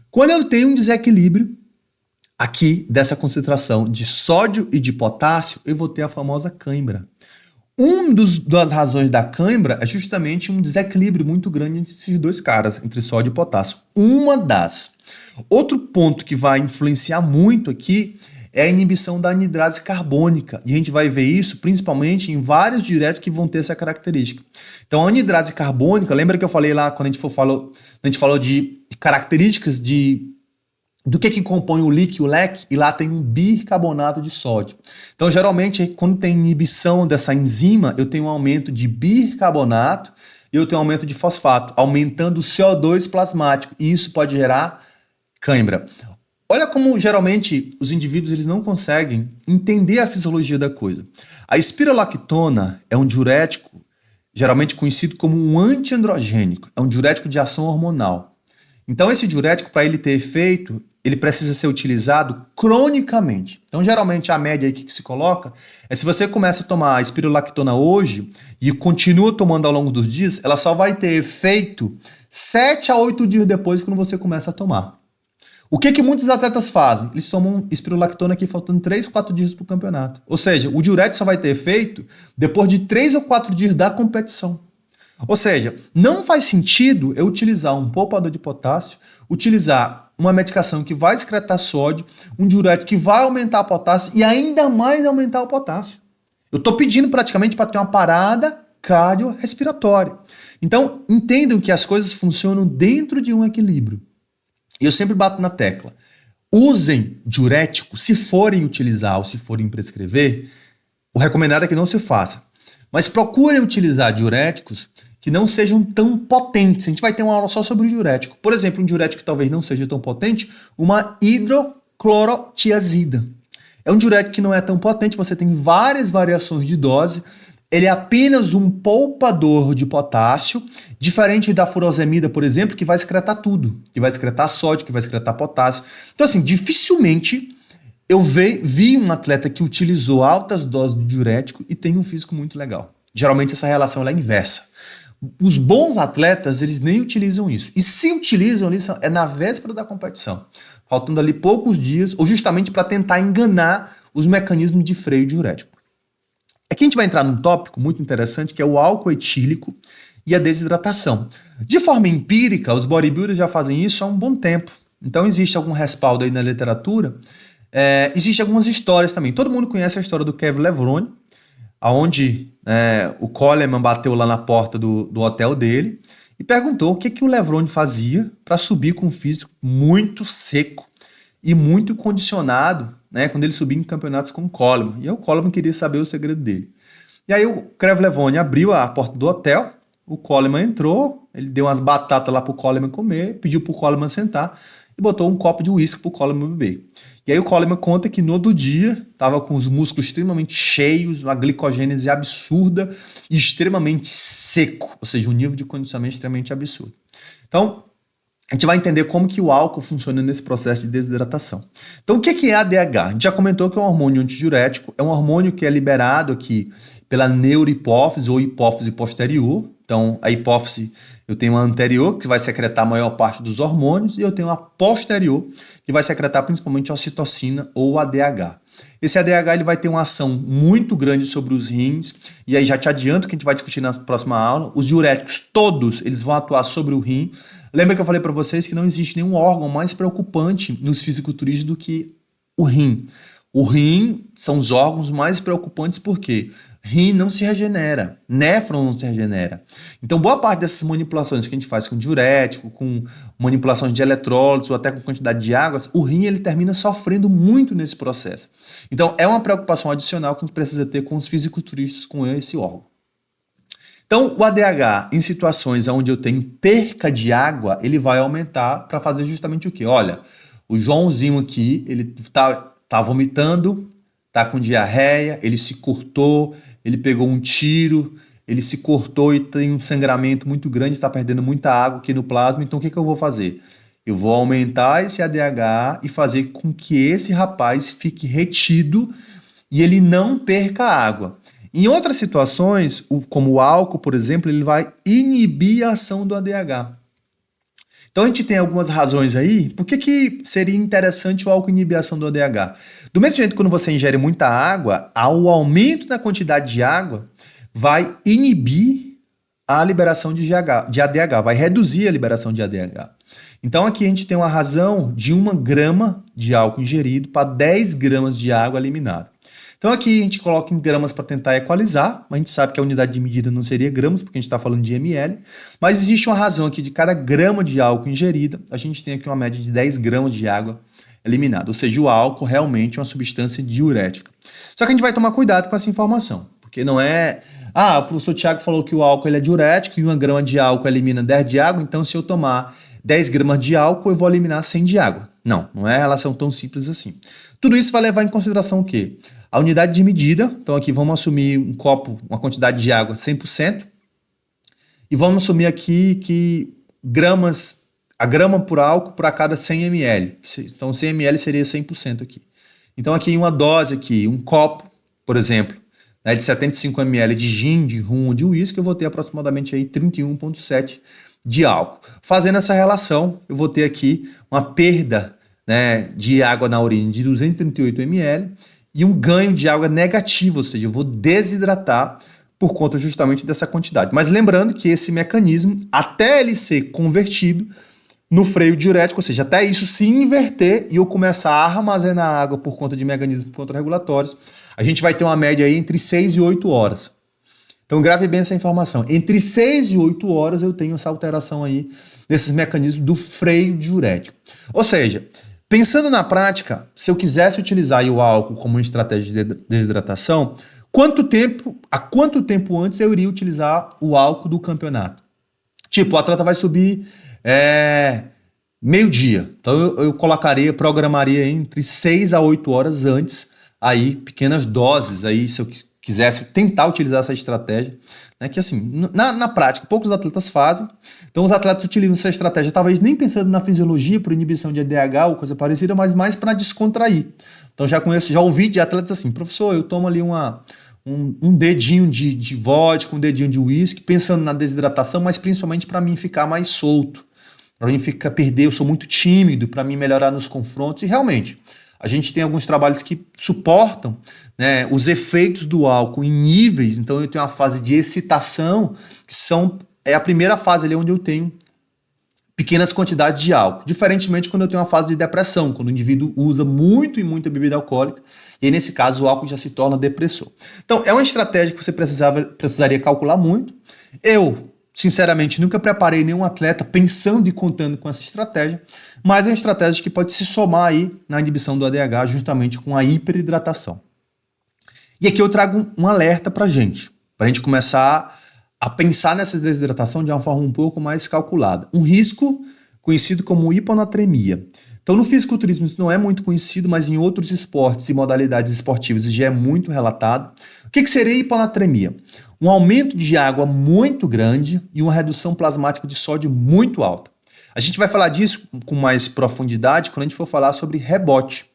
Quando eu tenho um desequilíbrio aqui dessa concentração de sódio e de potássio, eu vou ter a famosa cãibra. Das razões da cãibra é justamente um desequilíbrio muito grande entre esses dois caras, entre sódio e potássio. Uma das. Outro ponto que vai influenciar muito aqui é a inibição da anidrase carbônica. E a gente vai ver isso principalmente em vários diuréticos que vão ter essa característica. Então, a anidrase carbônica, lembra que eu falei lá quando a gente falou de características do que compõe o LIC e o LEC, e lá tem um bicarbonato de sódio. Então, geralmente, quando tem inibição dessa enzima, eu tenho um aumento de bicarbonato e eu tenho um aumento de fosfato, aumentando o CO2 plasmático, e isso pode gerar cãibra. Olha como, geralmente, os indivíduos eles não conseguem entender a fisiologia da coisa. A espirolactona é um diurético, geralmente conhecido como um antiandrogênico, é um diurético de ação hormonal. Então, esse diurético, para ele ter efeito, ele precisa ser utilizado cronicamente. Então, geralmente, a média aí que se coloca é se você começa a tomar a espirolactona hoje e continua tomando ao longo dos dias, ela só vai ter efeito 7 a 8 dias depois quando você começa a tomar. O que muitos atletas fazem? Eles tomam espirolactona aqui faltando 3, 4 dias para o campeonato. Ou seja, o diurético só vai ter efeito depois de 3 ou 4 dias da competição. Ou seja, não faz sentido eu utilizar um poupador de potássio, utilizar uma medicação que vai excretar sódio, um diurético que vai aumentar o potássio e ainda mais aumentar o potássio. Eu estou pedindo praticamente para ter uma parada cardiorrespiratória. Então, entendam que as coisas funcionam dentro de um equilíbrio. E eu sempre bato na tecla. Usem diurético, se forem utilizar ou se forem prescrever, o recomendado é que não se faça. Mas procurem utilizar diuréticos que não sejam tão potentes. A gente vai ter uma aula só sobre o diurético. Por exemplo, um diurético que talvez não seja tão potente, uma hidroclorotiazida. É um diurético que não é tão potente, você tem várias variações de dose. Ele é apenas um poupador de potássio, diferente da furosemida, por exemplo, que vai excretar tudo. Que vai excretar sódio, que vai excretar potássio. Então, assim, dificilmente Eu vi um atleta que utilizou altas doses de diurético e tem um físico muito legal. Geralmente essa relação ela é inversa. Os bons atletas, eles nem utilizam isso. E se utilizam isso, é na véspera da competição, faltando ali poucos dias, ou justamente para tentar enganar os mecanismos de freio diurético. Aqui a gente vai entrar num tópico muito interessante, que é o álcool etílico e a desidratação. De forma empírica, os bodybuilders já fazem isso há um bom tempo. Então existe algum respaldo aí na literatura. Existem algumas histórias também. Todo mundo conhece a história do Kevin Levrone, onde o Coleman bateu lá na porta do hotel dele e perguntou o que o Levrone fazia para subir com um físico muito seco e muito condicionado, né, quando ele subia em campeonatos com o Coleman. E aí o Coleman queria saber o segredo dele. E aí o Kevin Levrone abriu a porta do hotel, o Coleman entrou, ele deu umas batatas lá pro Coleman comer, pediu pro Coleman sentar e botou um copo de uísque pro Coleman beber. E aí o Coleman conta que no outro dia estava com os músculos extremamente cheios, uma glicogênese absurda e extremamente seco, ou seja, um nível de condicionamento extremamente absurdo. Então, a gente vai entender como que o álcool funciona nesse processo de desidratação. Então, o que é ADH? A gente já comentou que é um hormônio antidiurético, é um hormônio que é liberado aqui pela neurohipófise ou hipófise posterior. Então, a hipófise, eu tenho uma anterior, que vai secretar a maior parte dos hormônios, e eu tenho a posterior, que vai secretar principalmente a ocitocina ou ADH. Esse ADH ele vai ter uma ação muito grande sobre os rins, e aí já te adianto que a gente vai discutir na próxima aula, os diuréticos todos, eles vão atuar sobre o rim. Lembra que eu falei para vocês que não existe nenhum órgão mais preocupante nos fisiculturistas do que o rim. O rim são os órgãos mais preocupantes porque rim não se regenera, néfron não se regenera. Então, boa parte dessas manipulações que a gente faz com diurético, com manipulações de eletrólitos ou até com quantidade de águas, o rim ele termina sofrendo muito nesse processo. Então, é uma preocupação adicional que a gente precisa ter com os fisiculturistas com esse órgão. Então, o ADH, em situações onde eu tenho perca de água, ele vai aumentar para fazer justamente o quê? Olha, o Joãozinho aqui, ele tá vomitando, tá com diarreia, ele se cortou, ele pegou um tiro, ele se cortou e tem um sangramento muito grande, está perdendo muita água aqui no plasma, então o que eu vou fazer? Eu vou aumentar esse ADH e fazer com que esse rapaz fique retido e ele não perca água. Em outras situações, como o álcool, por exemplo, ele vai inibir a ação do ADH. Então a gente tem algumas razões aí. Por que seria interessante o álcool inibir a ação do ADH? Do mesmo jeito que quando você ingere muita água, o aumento na quantidade de água vai inibir a liberação de ADH, vai reduzir a liberação de ADH. Então aqui a gente tem uma razão de 1 grama de álcool ingerido para 10 gramas de água eliminada. Então aqui a gente coloca em gramas para tentar equalizar, mas a gente sabe que a unidade de medida não seria gramas, porque a gente está falando de ml, mas existe uma razão aqui de cada grama de álcool ingerida, a gente tem aqui uma média de 10 gramas de água eliminada, ou seja, o álcool realmente é uma substância diurética. Só que a gente vai tomar cuidado com essa informação, porque não é... o professor Thiago falou que o álcool ele é diurético e 1 grama de álcool elimina 10 de água, então se eu tomar 10 gramas de álcool eu vou eliminar 100 de água. Não é relação tão simples assim. Tudo isso vai levar em consideração o quê? A unidade de medida, então aqui vamos assumir um copo, uma quantidade de água 100%, e vamos assumir aqui que a grama por álcool por a cada 100 ml, então 100 ml seria 100% aqui. Então aqui uma dose aqui, um copo, por exemplo, de 75 ml de gin, de rum ou de uísque, eu vou ter aproximadamente aí 31,7 de álcool. Fazendo essa relação, eu vou ter aqui uma perda, de água na urina de 238 ml, e um ganho de água negativo, ou seja, eu vou desidratar por conta justamente dessa quantidade. Mas lembrando que esse mecanismo, até ele ser convertido no freio diurético, ou seja, até isso se inverter e eu começar a armazenar água por conta de mecanismos contrarregulatórios, a gente vai ter uma média aí entre 6 e 8 horas. Então grave bem essa informação. Entre 6 e 8 horas eu tenho essa alteração aí desses mecanismos do freio diurético. Ou seja, pensando na prática, se eu quisesse utilizar o álcool como uma estratégia de desidratação, há quanto tempo antes eu iria utilizar o álcool do campeonato? Tipo, o atleta vai subir meio-dia. Então eu programaria entre 6 a 8 horas antes, aí pequenas doses, aí se eu quisesse tentar utilizar essa estratégia, né, que assim, na prática, poucos atletas fazem. Então os atletas utilizam essa estratégia, talvez nem pensando na fisiologia, por inibição de ADH ou coisa parecida, mas mais para descontrair. Então já ouvi de atletas assim, professor, eu tomo ali um dedinho de vodka, um dedinho de uísque, pensando na desidratação, mas principalmente para mim ficar mais solto, para mim perder, eu sou muito tímido, para mim melhorar nos confrontos. E realmente, a gente tem alguns trabalhos que suportam, né, os efeitos do álcool em níveis. Então eu tenho uma fase de excitação, que é a primeira fase ali onde eu tenho pequenas quantidades de álcool, diferentemente quando eu tenho uma fase de depressão, quando o indivíduo usa muito e muita bebida alcoólica, e aí, nesse caso o álcool já se torna depressor. Então é uma estratégia que você precisaria calcular muito. Eu, sinceramente, nunca preparei nenhum atleta pensando e contando com essa estratégia, mas é uma estratégia que pode se somar aí na inibição do ADH justamente com a hiperidratação. E aqui eu trago um alerta para a gente começar a pensar nessa desidratação de uma forma um pouco mais calculada. Um risco conhecido como hiponatremia. Então, no fisiculturismo isso não é muito conhecido, mas em outros esportes e modalidades esportivas já é muito relatado. O que seria hiponatremia? Um aumento de água muito grande e uma redução plasmática de sódio muito alta. A gente vai falar disso com mais profundidade quando a gente for falar sobre rebote,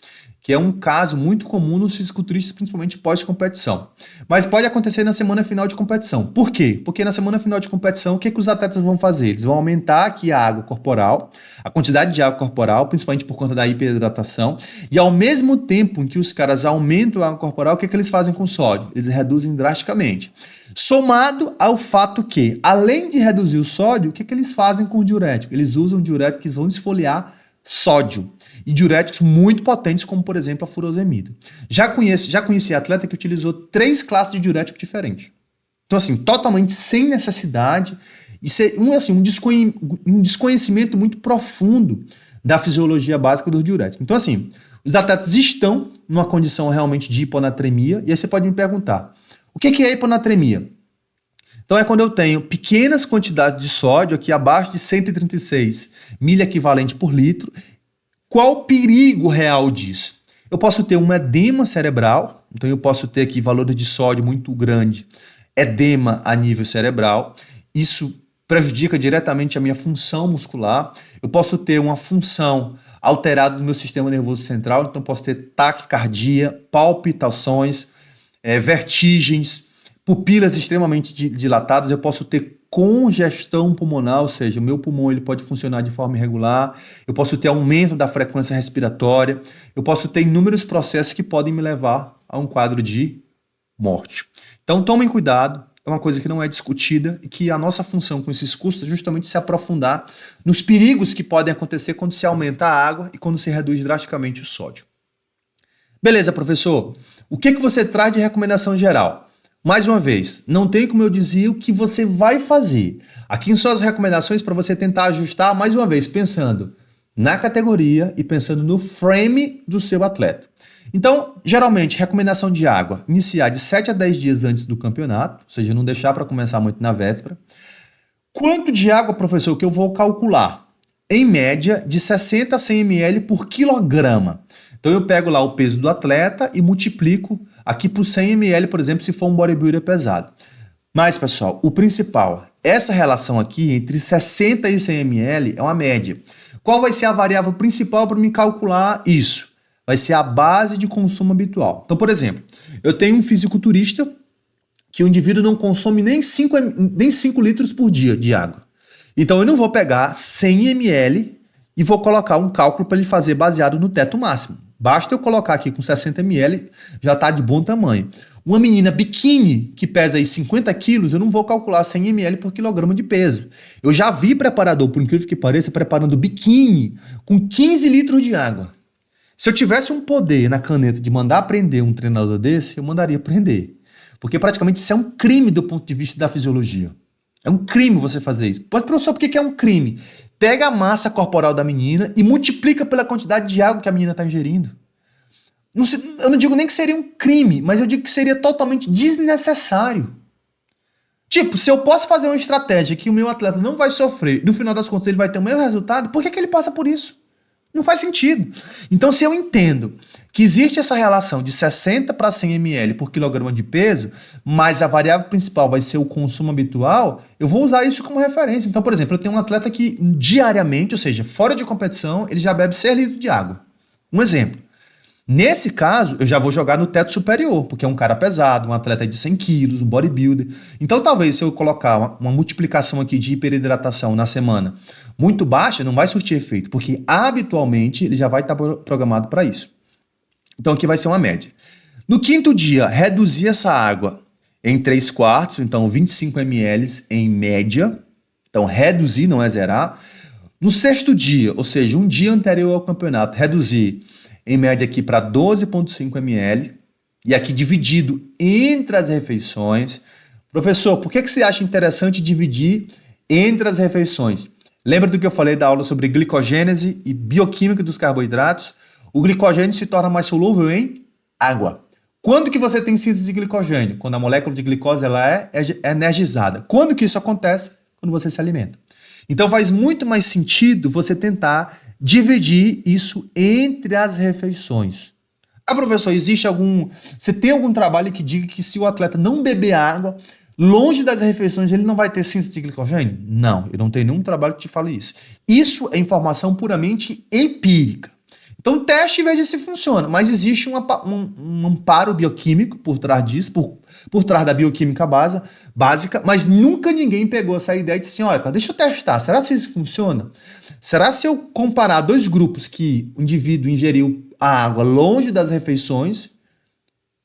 que é um caso muito comum nos fisiculturistas, principalmente pós-competição. Mas pode acontecer na semana final de competição. Por quê? Porque na semana final de competição, o que os atletas vão fazer? Eles vão aumentar aqui a água corporal, a quantidade de água corporal, principalmente por conta da hiperidratação, e ao mesmo tempo em que os caras aumentam a água corporal, o que eles fazem com o sódio? Eles reduzem drasticamente. Somado ao fato que, além de reduzir o sódio, o que eles fazem com o diurético? Eles usam diuréticos que vão esfoliar sódio. E diuréticos muito potentes, como por exemplo a furosemida. Já conheci atleta que utilizou 3 classes de diurético diferentes. Então assim, totalmente sem necessidade, e um desconhecimento muito profundo da fisiologia básica do diurético. Então assim, os atletas estão numa condição realmente de hiponatremia, e aí você pode me perguntar, o que é hiponatremia? Então é quando eu tenho pequenas quantidades de sódio, aqui abaixo de 136 miliequivalente por litro. Qual o perigo real disso? Eu posso ter um edema cerebral, então eu posso ter aqui valores de sódio muito grande, edema a nível cerebral, isso prejudica diretamente a minha função muscular. Eu posso ter uma função alterada do meu sistema nervoso central, então posso ter taquicardia, palpitações, vertigens, pupilas extremamente dilatadas, eu posso ter congestão pulmonar, ou seja, o meu pulmão ele pode funcionar de forma irregular, eu posso ter aumento da frequência respiratória, eu posso ter inúmeros processos que podem me levar a um quadro de morte. Então tomem cuidado, é uma coisa que não é discutida e que a nossa função com esses cursos é justamente se aprofundar nos perigos que podem acontecer quando se aumenta a água e quando se reduz drasticamente o sódio. Beleza, professor? O que você traz de recomendação geral? Mais uma vez, não tem como eu dizer o que você vai fazer. Aqui são as recomendações para você tentar ajustar, mais uma vez, pensando na categoria e pensando no frame do seu atleta. Então, geralmente, recomendação de água, iniciar de 7 a 10 dias antes do campeonato, ou seja, não deixar para começar muito na véspera. Quanto de água, professor, que eu vou calcular? Em média, de 60 a 100 ml por quilograma. Então eu pego lá o peso do atleta e multiplico aqui por 100 ml, por exemplo, se for um bodybuilder pesado. Mas, pessoal, o principal, essa relação aqui entre 60 e 100 ml é uma média. Qual vai ser a variável principal para me calcular isso? Vai ser a base de consumo habitual. Então, por exemplo, eu tenho um fisiculturista que o indivíduo não consome nem 5 litros por dia de água. Então eu não vou pegar 100 ml e vou colocar um cálculo para ele fazer baseado no teto máximo. Basta eu colocar aqui com 60 ml, já está de bom tamanho. Uma menina biquíni que pesa aí 50 quilos, eu não vou calcular 100 ml por quilograma de peso. Eu já vi preparador, por incrível que pareça, preparando biquíni com 15 litros de água. Se eu tivesse um poder na caneta de mandar prender um treinador desse, eu mandaria prender. Porque praticamente isso é um crime do ponto de vista da fisiologia. É um crime você fazer isso. Mas, professor, por que é um crime? Pega a massa corporal da menina e multiplica pela quantidade de água que a menina está ingerindo. Eu não digo nem que seria um crime, mas eu digo que seria totalmente desnecessário. Tipo, se eu posso fazer uma estratégia que o meu atleta não vai sofrer, no final das contas ele vai ter o mesmo resultado, por que ele passa por isso? Não faz sentido. Então, se eu entendo que existe essa relação de 60 para 100 ml por quilograma de peso, mas a variável principal vai ser o consumo habitual, eu vou usar isso como referência. Então, por exemplo, eu tenho um atleta que diariamente, ou seja, fora de competição, ele já bebe 6 litros de água. Um exemplo. Nesse caso, eu já vou jogar no teto superior, porque é um cara pesado, um atleta de 100 quilos, um bodybuilder. Então, talvez, se eu colocar uma multiplicação aqui de hiperidratação na semana muito baixa, não vai surtir efeito, porque habitualmente ele já vai estar programado para isso. Então, aqui vai ser uma média. No quinto dia, reduzir essa água em 3/4, então 25 ml em média. Então, reduzir, não é zerar. No sexto dia, ou seja, um dia anterior ao campeonato, reduzir em média aqui para 12,5 ml, e aqui dividido entre as refeições. Professor, por que você acha interessante dividir entre as refeições? Lembra do que eu falei da aula sobre glicogênese e bioquímica dos carboidratos? O glicogênio se torna mais solúvel em água. Quando que você tem síntese de glicogênio? Quando a molécula de glicose ela é energizada. Quando que isso acontece? Quando você se alimenta. Então faz muito mais sentido você tentar dividir isso entre as refeições. Ah, professor, você tem algum trabalho que diga que se o atleta não beber água, longe das refeições, ele não vai ter síntese de glicogênio? Não, eu não tenho nenhum trabalho que te fale isso. Isso é informação puramente empírica. Então teste e veja se funciona, mas existe um amparo bioquímico por trás disso, por trás da bioquímica básica, mas nunca ninguém pegou essa ideia e disse assim, olha, deixa eu testar, será que isso funciona? Será se eu comparar dois grupos que o indivíduo ingeriu a água longe das refeições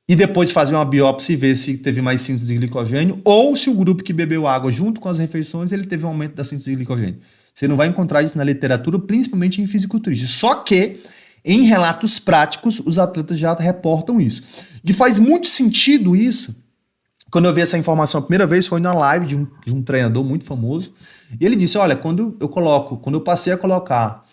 e depois fazer uma biópsia e ver se teve mais síntese de glicogênio, ou se o grupo que bebeu água junto com as refeições, ele teve um aumento da síntese de glicogênio. Você não vai encontrar isso na literatura, principalmente em fisiculturismo. Só que em relatos práticos, os atletas já reportam isso. E faz muito sentido isso. Quando eu vi essa informação a primeira vez, foi na live de um treinador muito famoso. E ele disse, olha, quando eu passei a colocar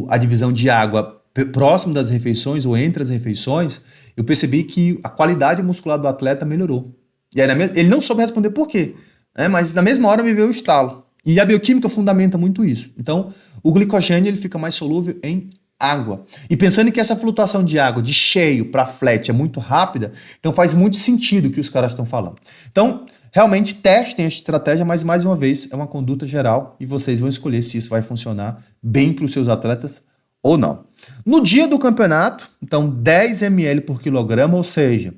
a divisão de água próximo das refeições ou entre as refeições, eu percebi que a qualidade muscular do atleta melhorou. E aí, ele não soube responder por quê, né? Mas na mesma hora me veio o estalo. E a bioquímica fundamenta muito isso. Então, o glicogênio ele fica mais solúvel em água. E pensando que essa flutuação de água de cheio para flat é muito rápida, então faz muito sentido o que os caras estão falando. Então, realmente testem a estratégia, mas mais uma vez é uma conduta geral e vocês vão escolher se isso vai funcionar bem para os seus atletas ou não. No dia do campeonato, então 10 ml por quilograma, ou seja,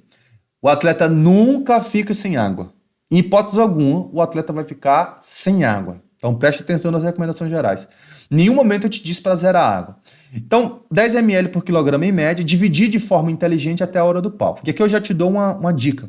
o atleta nunca fica sem água. Em hipótese alguma, o atleta vai ficar sem água. Então preste atenção nas recomendações gerais. Em nenhum momento eu te disse para zerar a água. Então, 10 ml por quilograma em média, dividir de forma inteligente até a hora do palco. Porque aqui eu já te dou uma dica.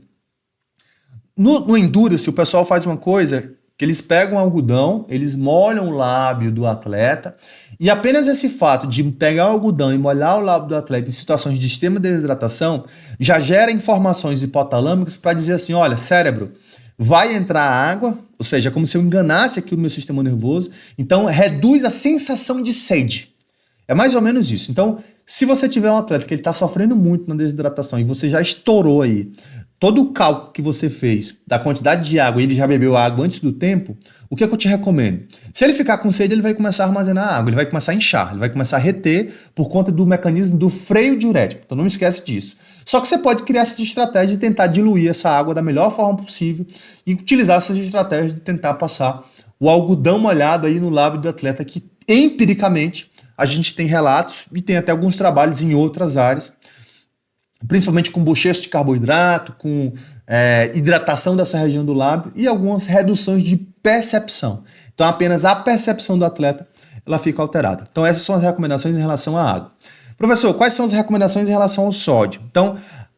No Endurance, o pessoal faz uma coisa que eles pegam algodão, eles molham o lábio do atleta, e apenas esse fato de pegar o algodão e molhar o lábio do atleta em situações de extrema desidratação já gera informações hipotalâmicas para dizer assim, olha, cérebro, vai entrar água, ou seja, como se eu enganasse aqui o meu sistema nervoso, então reduz a sensação de sede. É mais ou menos isso. Então, se você tiver um atleta que ele está sofrendo muito na desidratação e você já estourou aí todo o cálculo que você fez da quantidade de água e ele já bebeu água antes do tempo, o que é que eu te recomendo? Se ele ficar com sede, ele vai começar a armazenar água, ele vai começar a inchar, ele vai começar a reter por conta do mecanismo do freio diurético. Então não esquece disso. Só que você pode criar essa estratégia de tentar diluir essa água da melhor forma possível e utilizar essa estratégia de tentar passar o algodão molhado aí no lábio do atleta, que empiricamente a gente tem relatos e tem até alguns trabalhos em outras áreas, principalmente com bochecho de carboidrato, com hidratação dessa região do lábio e algumas reduções de percepção. Então apenas a percepção do atleta ela fica alterada. Então essas são as recomendações em relação à água. Professor, quais são as recomendações em relação ao sódio? Então,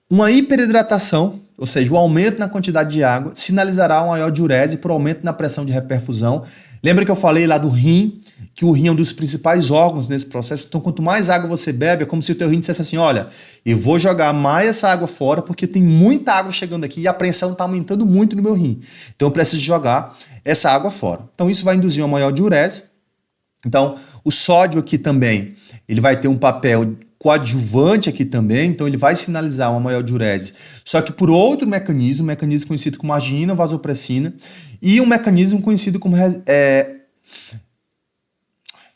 uma hiperidratação, ou seja, o aumento na quantidade de água, sinalizará uma maior diurese por aumento na pressão de reperfusão. Lembra que eu falei lá do rim, que o rim é um dos principais órgãos nesse processo? Então, quanto mais água você bebe, é como se o teu rim dissesse assim, olha, eu vou jogar mais essa água fora porque tem muita água chegando aqui e a pressão está aumentando muito no meu rim. Então, eu preciso jogar essa água fora. Então, isso vai induzir uma maior diurese. Então, o sódio aqui também, ele vai ter um papel coadjuvante aqui também, então ele vai sinalizar uma maior diurese, só que por outro mecanismo, conhecido como arginina vasopressina, e um mecanismo conhecido como...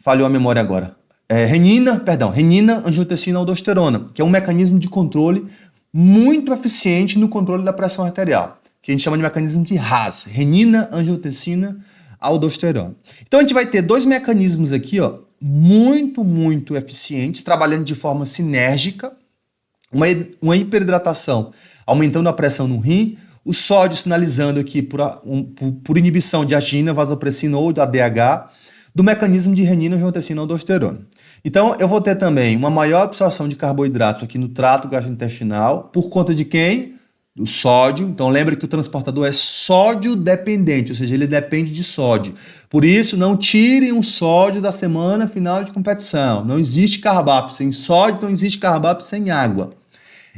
falhou a memória agora. renina, angiotensina, aldosterona, que é um mecanismo de controle muito eficiente no controle da pressão arterial, que a gente chama de mecanismo de RAS, renina, angiotensina, aldosterona. Então a gente vai ter dois mecanismos aqui, ó, muito eficientes, trabalhando de forma sinérgica, uma hiperidratação aumentando a pressão no rim, o sódio sinalizando aqui por inibição de arginina, vasopressina ou do ADH, do mecanismo de renina, angiotensina, aldosterona. Então, eu vou ter também uma maior absorção de carboidratos aqui no trato gastrointestinal, por conta de quem? Do sódio. Então, lembra que o transportador é sódio dependente, ou seja, ele depende de sódio. Por isso, não tirem o sódio da semana final de competição. Não existe carb-up sem sódio, não existe carb-up sem água.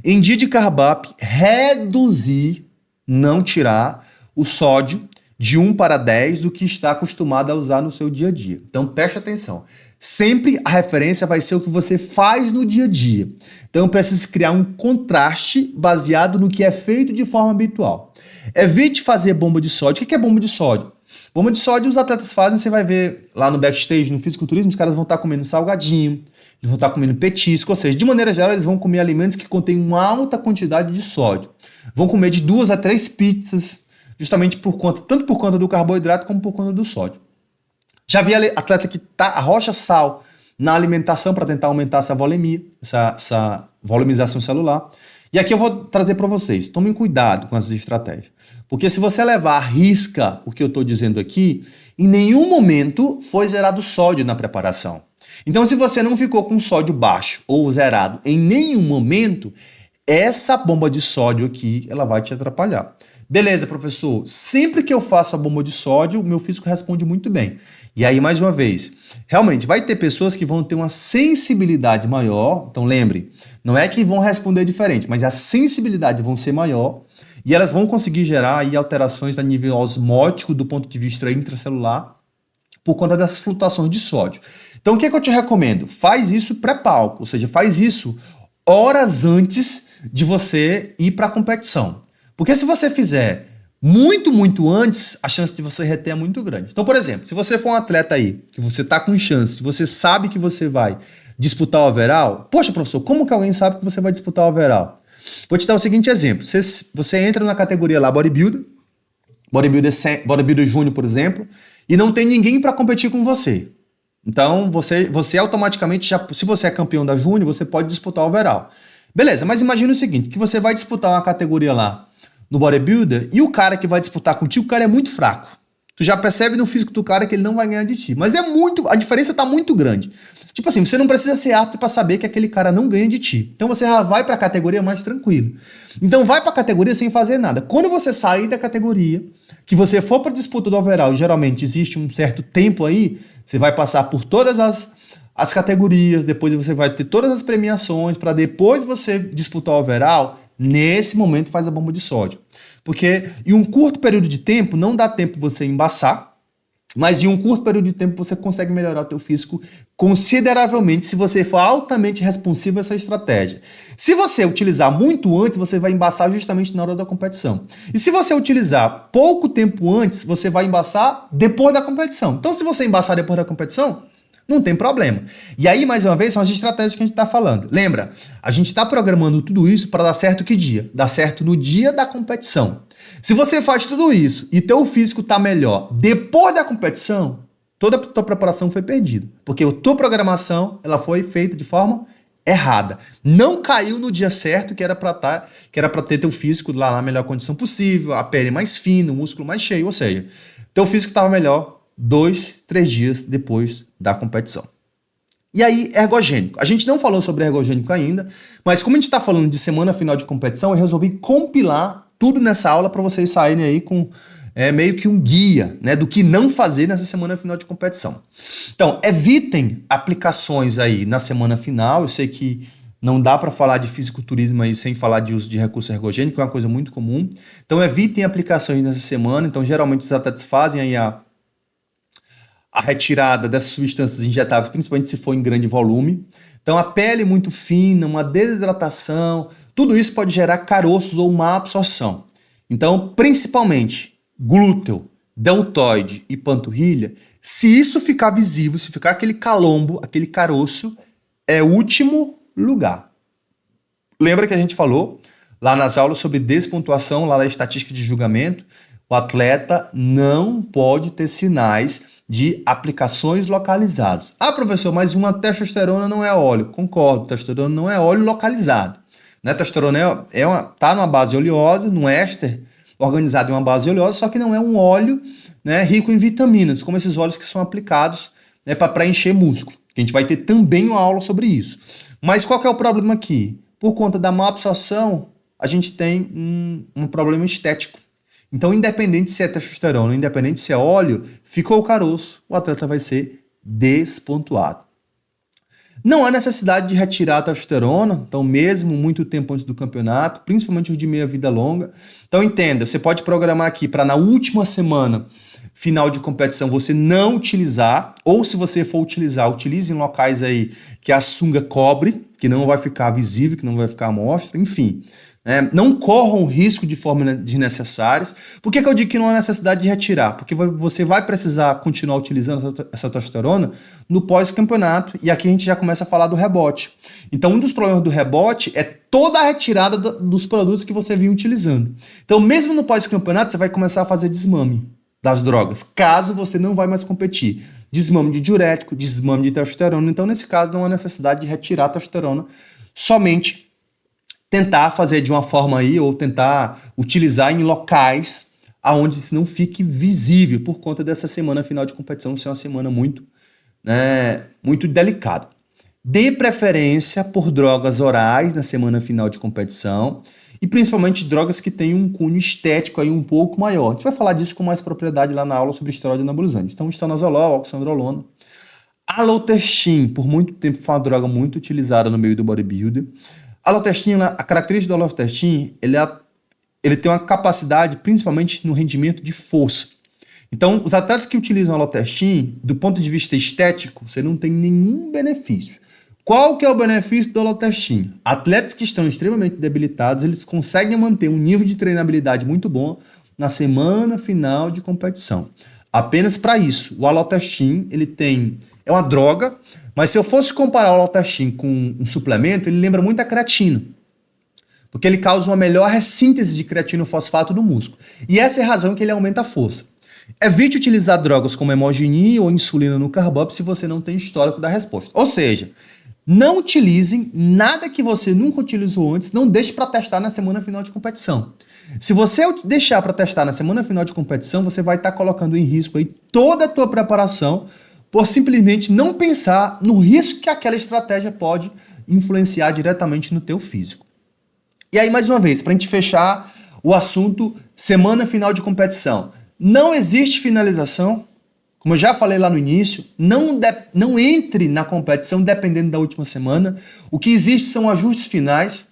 Em dia de carb-up, reduzir, não tirar o sódio de 1 para 10 do que está acostumado a usar no seu dia a dia. Então, preste atenção. Sempre a referência vai ser o que você faz no dia a dia. Então, eu preciso criar um contraste baseado no que é feito de forma habitual. Evite fazer bomba de sódio. O que é bomba de sódio? Bomba de sódio os atletas fazem, você vai ver lá no backstage, no fisiculturismo, os caras vão estar comendo salgadinho, eles vão estar comendo petisco, ou seja, de maneira geral, eles vão comer alimentos que contêm uma alta quantidade de sódio. Vão comer de 2 a 3 pizzas, justamente tanto por conta do carboidrato como por conta do sódio. Já vi atleta que arrocha sal na alimentação para tentar aumentar essa volemia, essa volumização celular. E aqui eu vou trazer para vocês, tomem cuidado com essas estratégias. Porque se você levar à risca o que eu estou dizendo aqui, em nenhum momento foi zerado sódio na preparação. Então, se você não ficou com sódio baixo ou zerado em nenhum momento, essa bomba de sódio aqui, ela vai te atrapalhar. Beleza, professor, sempre que eu faço a bomba de sódio, o meu físico responde muito bem. E aí, mais uma vez, realmente vai ter pessoas que vão ter uma sensibilidade maior, então lembre, não é que vão responder diferente, mas a sensibilidade vão ser maior e elas vão conseguir gerar aí alterações a nível osmótico do ponto de vista intracelular por conta dessas flutuações de sódio. Então, o que é que eu te recomendo? Faz isso pré-palco, ou seja, faz isso horas antes de você ir para a competição. Porque se você fizer muito antes, a chance de você reter é muito grande. Então, por exemplo, se você for um atleta aí, que você está com chance, você sabe que você vai disputar o overall, poxa, professor, como que alguém sabe que você vai disputar o overall? Vou te dar o seguinte exemplo. Você entra na categoria lá bodybuilder júnior, por exemplo, e não tem ninguém para competir com você. Então, você automaticamente, se você é campeão da júnior, você pode disputar o overall. Beleza, mas imagina o seguinte, que você vai disputar uma categoria lá no bodybuilder e o cara que vai disputar contigo, o cara é muito fraco. Tu já percebe no físico do cara que ele não vai ganhar de ti. Mas a diferença tá muito grande. Tipo assim, você não precisa ser apto para saber que aquele cara não ganha de ti. Então você já vai para a categoria mais tranquilo. Então vai para a categoria sem fazer nada. Quando você sair da categoria, que você for para disputa do overall, geralmente existe um certo tempo aí, você vai passar por todas as categorias, depois você vai ter todas as premiações, para depois você disputar o overall, nesse momento faz a bomba de sódio. Porque em um curto período de tempo, não dá tempo você embaçar, mas em um curto período de tempo você consegue melhorar o teu físico consideravelmente se você for altamente responsivo a essa estratégia. Se você utilizar muito antes, você vai embaçar justamente na hora da competição. E se você utilizar pouco tempo antes, você vai embaçar depois da competição. Então, se você embaçar depois da competição, não tem problema. E aí, mais uma vez, são as estratégias que a gente está falando. Lembra, a gente está programando tudo isso para dar certo que dia? Dar certo no dia da competição. Se você faz tudo isso e teu físico está melhor depois da competição, toda a tua preparação foi perdida. Porque a tua programação ela foi feita de forma errada. Não caiu no dia certo que era para ter teu físico lá na melhor condição possível, a pele mais fina, o músculo mais cheio. Ou seja, teu físico estava melhor 2, 3 dias depois da competição. E aí, ergogênico. A gente não falou sobre ergogênico ainda, mas como a gente está falando de semana final de competição, eu resolvi compilar tudo nessa aula para vocês saírem aí com meio que um guia, né, do que não fazer nessa semana final de competição. Então, evitem aplicações aí na semana final. Eu sei que não dá para falar de fisiculturismo aí sem falar de uso de recurso ergogênico, é uma coisa muito comum. Então, evitem aplicações nessa semana. Então, geralmente os atletas fazem aí a retirada dessas substâncias injetáveis, principalmente se for em grande volume. Então, a pele muito fina, uma desidratação, tudo isso pode gerar caroços ou má absorção. Então, principalmente, glúteo, deltoide e panturrilha, se isso ficar visível, se ficar aquele calombo, aquele caroço, é o último lugar. Lembra que a gente falou lá nas aulas sobre despontuação, lá na estatística de julgamento? O atleta não pode ter sinais de aplicações localizadas. Ah, professor, mas uma testosterona não é óleo. Concordo, testosterona não é óleo localizado. Né? Testosterona tá numa base oleosa, num éster organizado em uma base oleosa, só que não é um óleo, né, rico em vitaminas, como esses óleos que são aplicados, né, para preencher músculo. A gente vai ter também uma aula sobre isso. Mas qual que é o problema aqui? Por conta da má absorção, a gente tem um problema estético. Então, independente se é testosterona, independente se é óleo, ficou o caroço, o atleta vai ser despontuado. Não há necessidade de retirar a testosterona, então mesmo muito tempo antes do campeonato, principalmente os de meia vida longa. Então entenda, você pode programar aqui para na última semana final de competição você não utilizar, ou se você for utilizar, utilize em locais aí que a sunga cobre, que não vai ficar visível, que não vai ficar à mostra, enfim. Não corram risco de forma desnecessárias. Por que eu digo que não há necessidade de retirar? Porque você vai precisar continuar utilizando essa testosterona no pós-campeonato, e aqui a gente já começa a falar do rebote. Então, um dos problemas do rebote é toda a retirada dos produtos que você vinha utilizando. Então, mesmo no pós-campeonato, você vai começar a fazer desmame das drogas, caso você não vai mais competir. Desmame de diurético, desmame de testosterona. Então, nesse caso, não há necessidade de retirar a testosterona, somente tentar fazer de uma forma aí, ou tentar utilizar em locais aonde isso não fique visível, por conta dessa semana final de competição ser uma semana muito delicada. Dê preferência por drogas orais na semana final de competição, e principalmente drogas que tenham um cunho estético aí um pouco maior. A gente vai falar disso com mais propriedade lá na aula sobre esteroide anabolizante. Então, estanozolol, oxandrolona. Alotertin, por muito tempo foi uma droga muito utilizada no meio do bodybuilder. A característica do alotertin, ele tem uma capacidade, principalmente no rendimento de força. Então, os atletas que utilizam alotertin, do ponto de vista estético, você não tem nenhum benefício. Qual que é o benefício do alotertin? Atletas que estão extremamente debilitados, eles conseguem manter um nível de treinabilidade muito bom na semana final de competição. Apenas para isso, o alotertin, é uma droga, mas se eu fosse comparar o alotertin com um suplemento, ele lembra muito a creatina, porque ele causa uma melhor ressíntese de creatinofosfato no músculo. E essa é a razão que ele aumenta a força. Evite utilizar drogas como hemogenin ou insulina no carb-up se você não tem histórico da resposta. Ou seja, não utilizem nada que você nunca utilizou antes, não deixe para testar na semana final de competição. Se você deixar para testar na semana final de competição, você vai estar colocando em risco aí toda a tua preparação, por simplesmente não pensar no risco que aquela estratégia pode influenciar diretamente no teu físico. E aí, mais uma vez, para a gente fechar o assunto semana final de competição, não existe finalização. Como eu já falei lá no início, não entre na competição dependendo da última semana. O que existe são ajustes finais.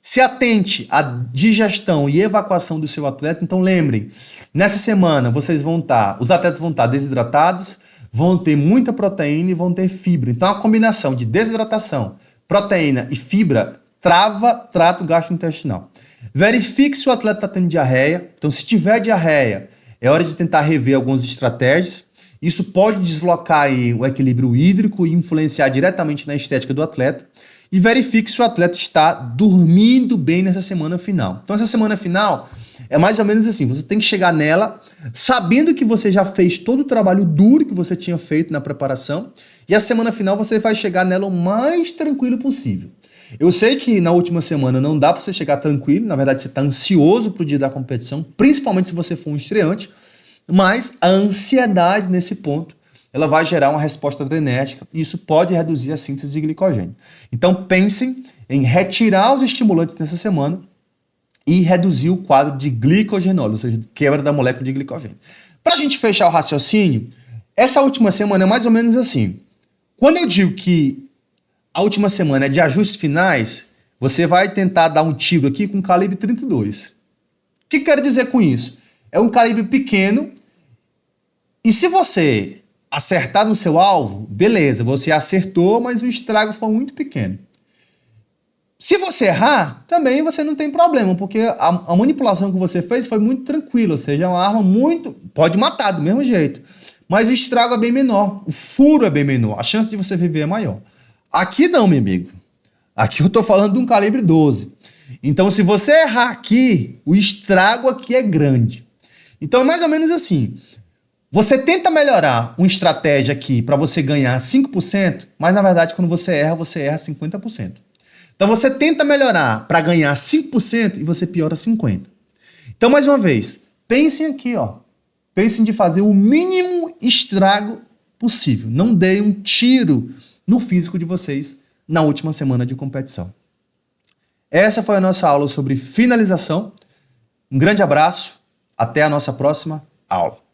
Se atente à digestão e evacuação do seu atleta. Então lembrem, nessa semana os atletas vão estar desidratados, vão ter muita proteína e vão ter fibra. Então a combinação de desidratação, proteína e fibra trava trato gastrointestinal. Verifique se o atleta está tendo diarreia. Então se tiver diarreia, é hora de tentar rever algumas estratégias. Isso pode deslocar aí o equilíbrio hídrico e influenciar diretamente na estética do atleta. E verifique se o atleta está dormindo bem nessa semana final. Então essa semana final é mais ou menos assim, você tem que chegar nela sabendo que você já fez todo o trabalho duro que você tinha feito na preparação, e a semana final você vai chegar nela o mais tranquilo possível. Eu sei que na última semana não dá para você chegar tranquilo, na verdade você está ansioso para o dia da competição, principalmente se você for um estreante, mas a ansiedade nesse ponto, ela vai gerar uma resposta adrenética e isso pode reduzir a síntese de glicogênio. Então pensem em retirar os estimulantes nessa semana e reduzir o quadro de glicogenólise, ou seja, quebra da molécula de glicogênio. Para a gente fechar o raciocínio, essa última semana é mais ou menos assim. Quando eu digo que a última semana é de ajustes finais, você vai tentar dar um tiro aqui com calibre 32. O que quero dizer com isso? É um calibre pequeno e se você acertar no seu alvo, beleza, você acertou, mas o estrago foi muito pequeno. Se você errar, também você não tem problema, porque a manipulação que você fez foi muito tranquila, ou seja, é uma arma muito... Pode matar do mesmo jeito, mas o estrago é bem menor, o furo é bem menor, a chance de você viver é maior. Aqui não, meu amigo. Aqui eu tô falando de um calibre 12. Então, se você errar aqui, o estrago aqui é grande. Então, é mais ou menos assim. Você tenta melhorar uma estratégia aqui para você ganhar 5%, mas na verdade, quando você erra 50%. Então você tenta melhorar para ganhar 5% e você piora 50%. Então, mais uma vez, pensem aqui, ó. Pensem de fazer o mínimo estrago possível. Não deem um tiro no físico de vocês na última semana de competição. Essa foi a nossa aula sobre finalização. Um grande abraço. Até a nossa próxima aula.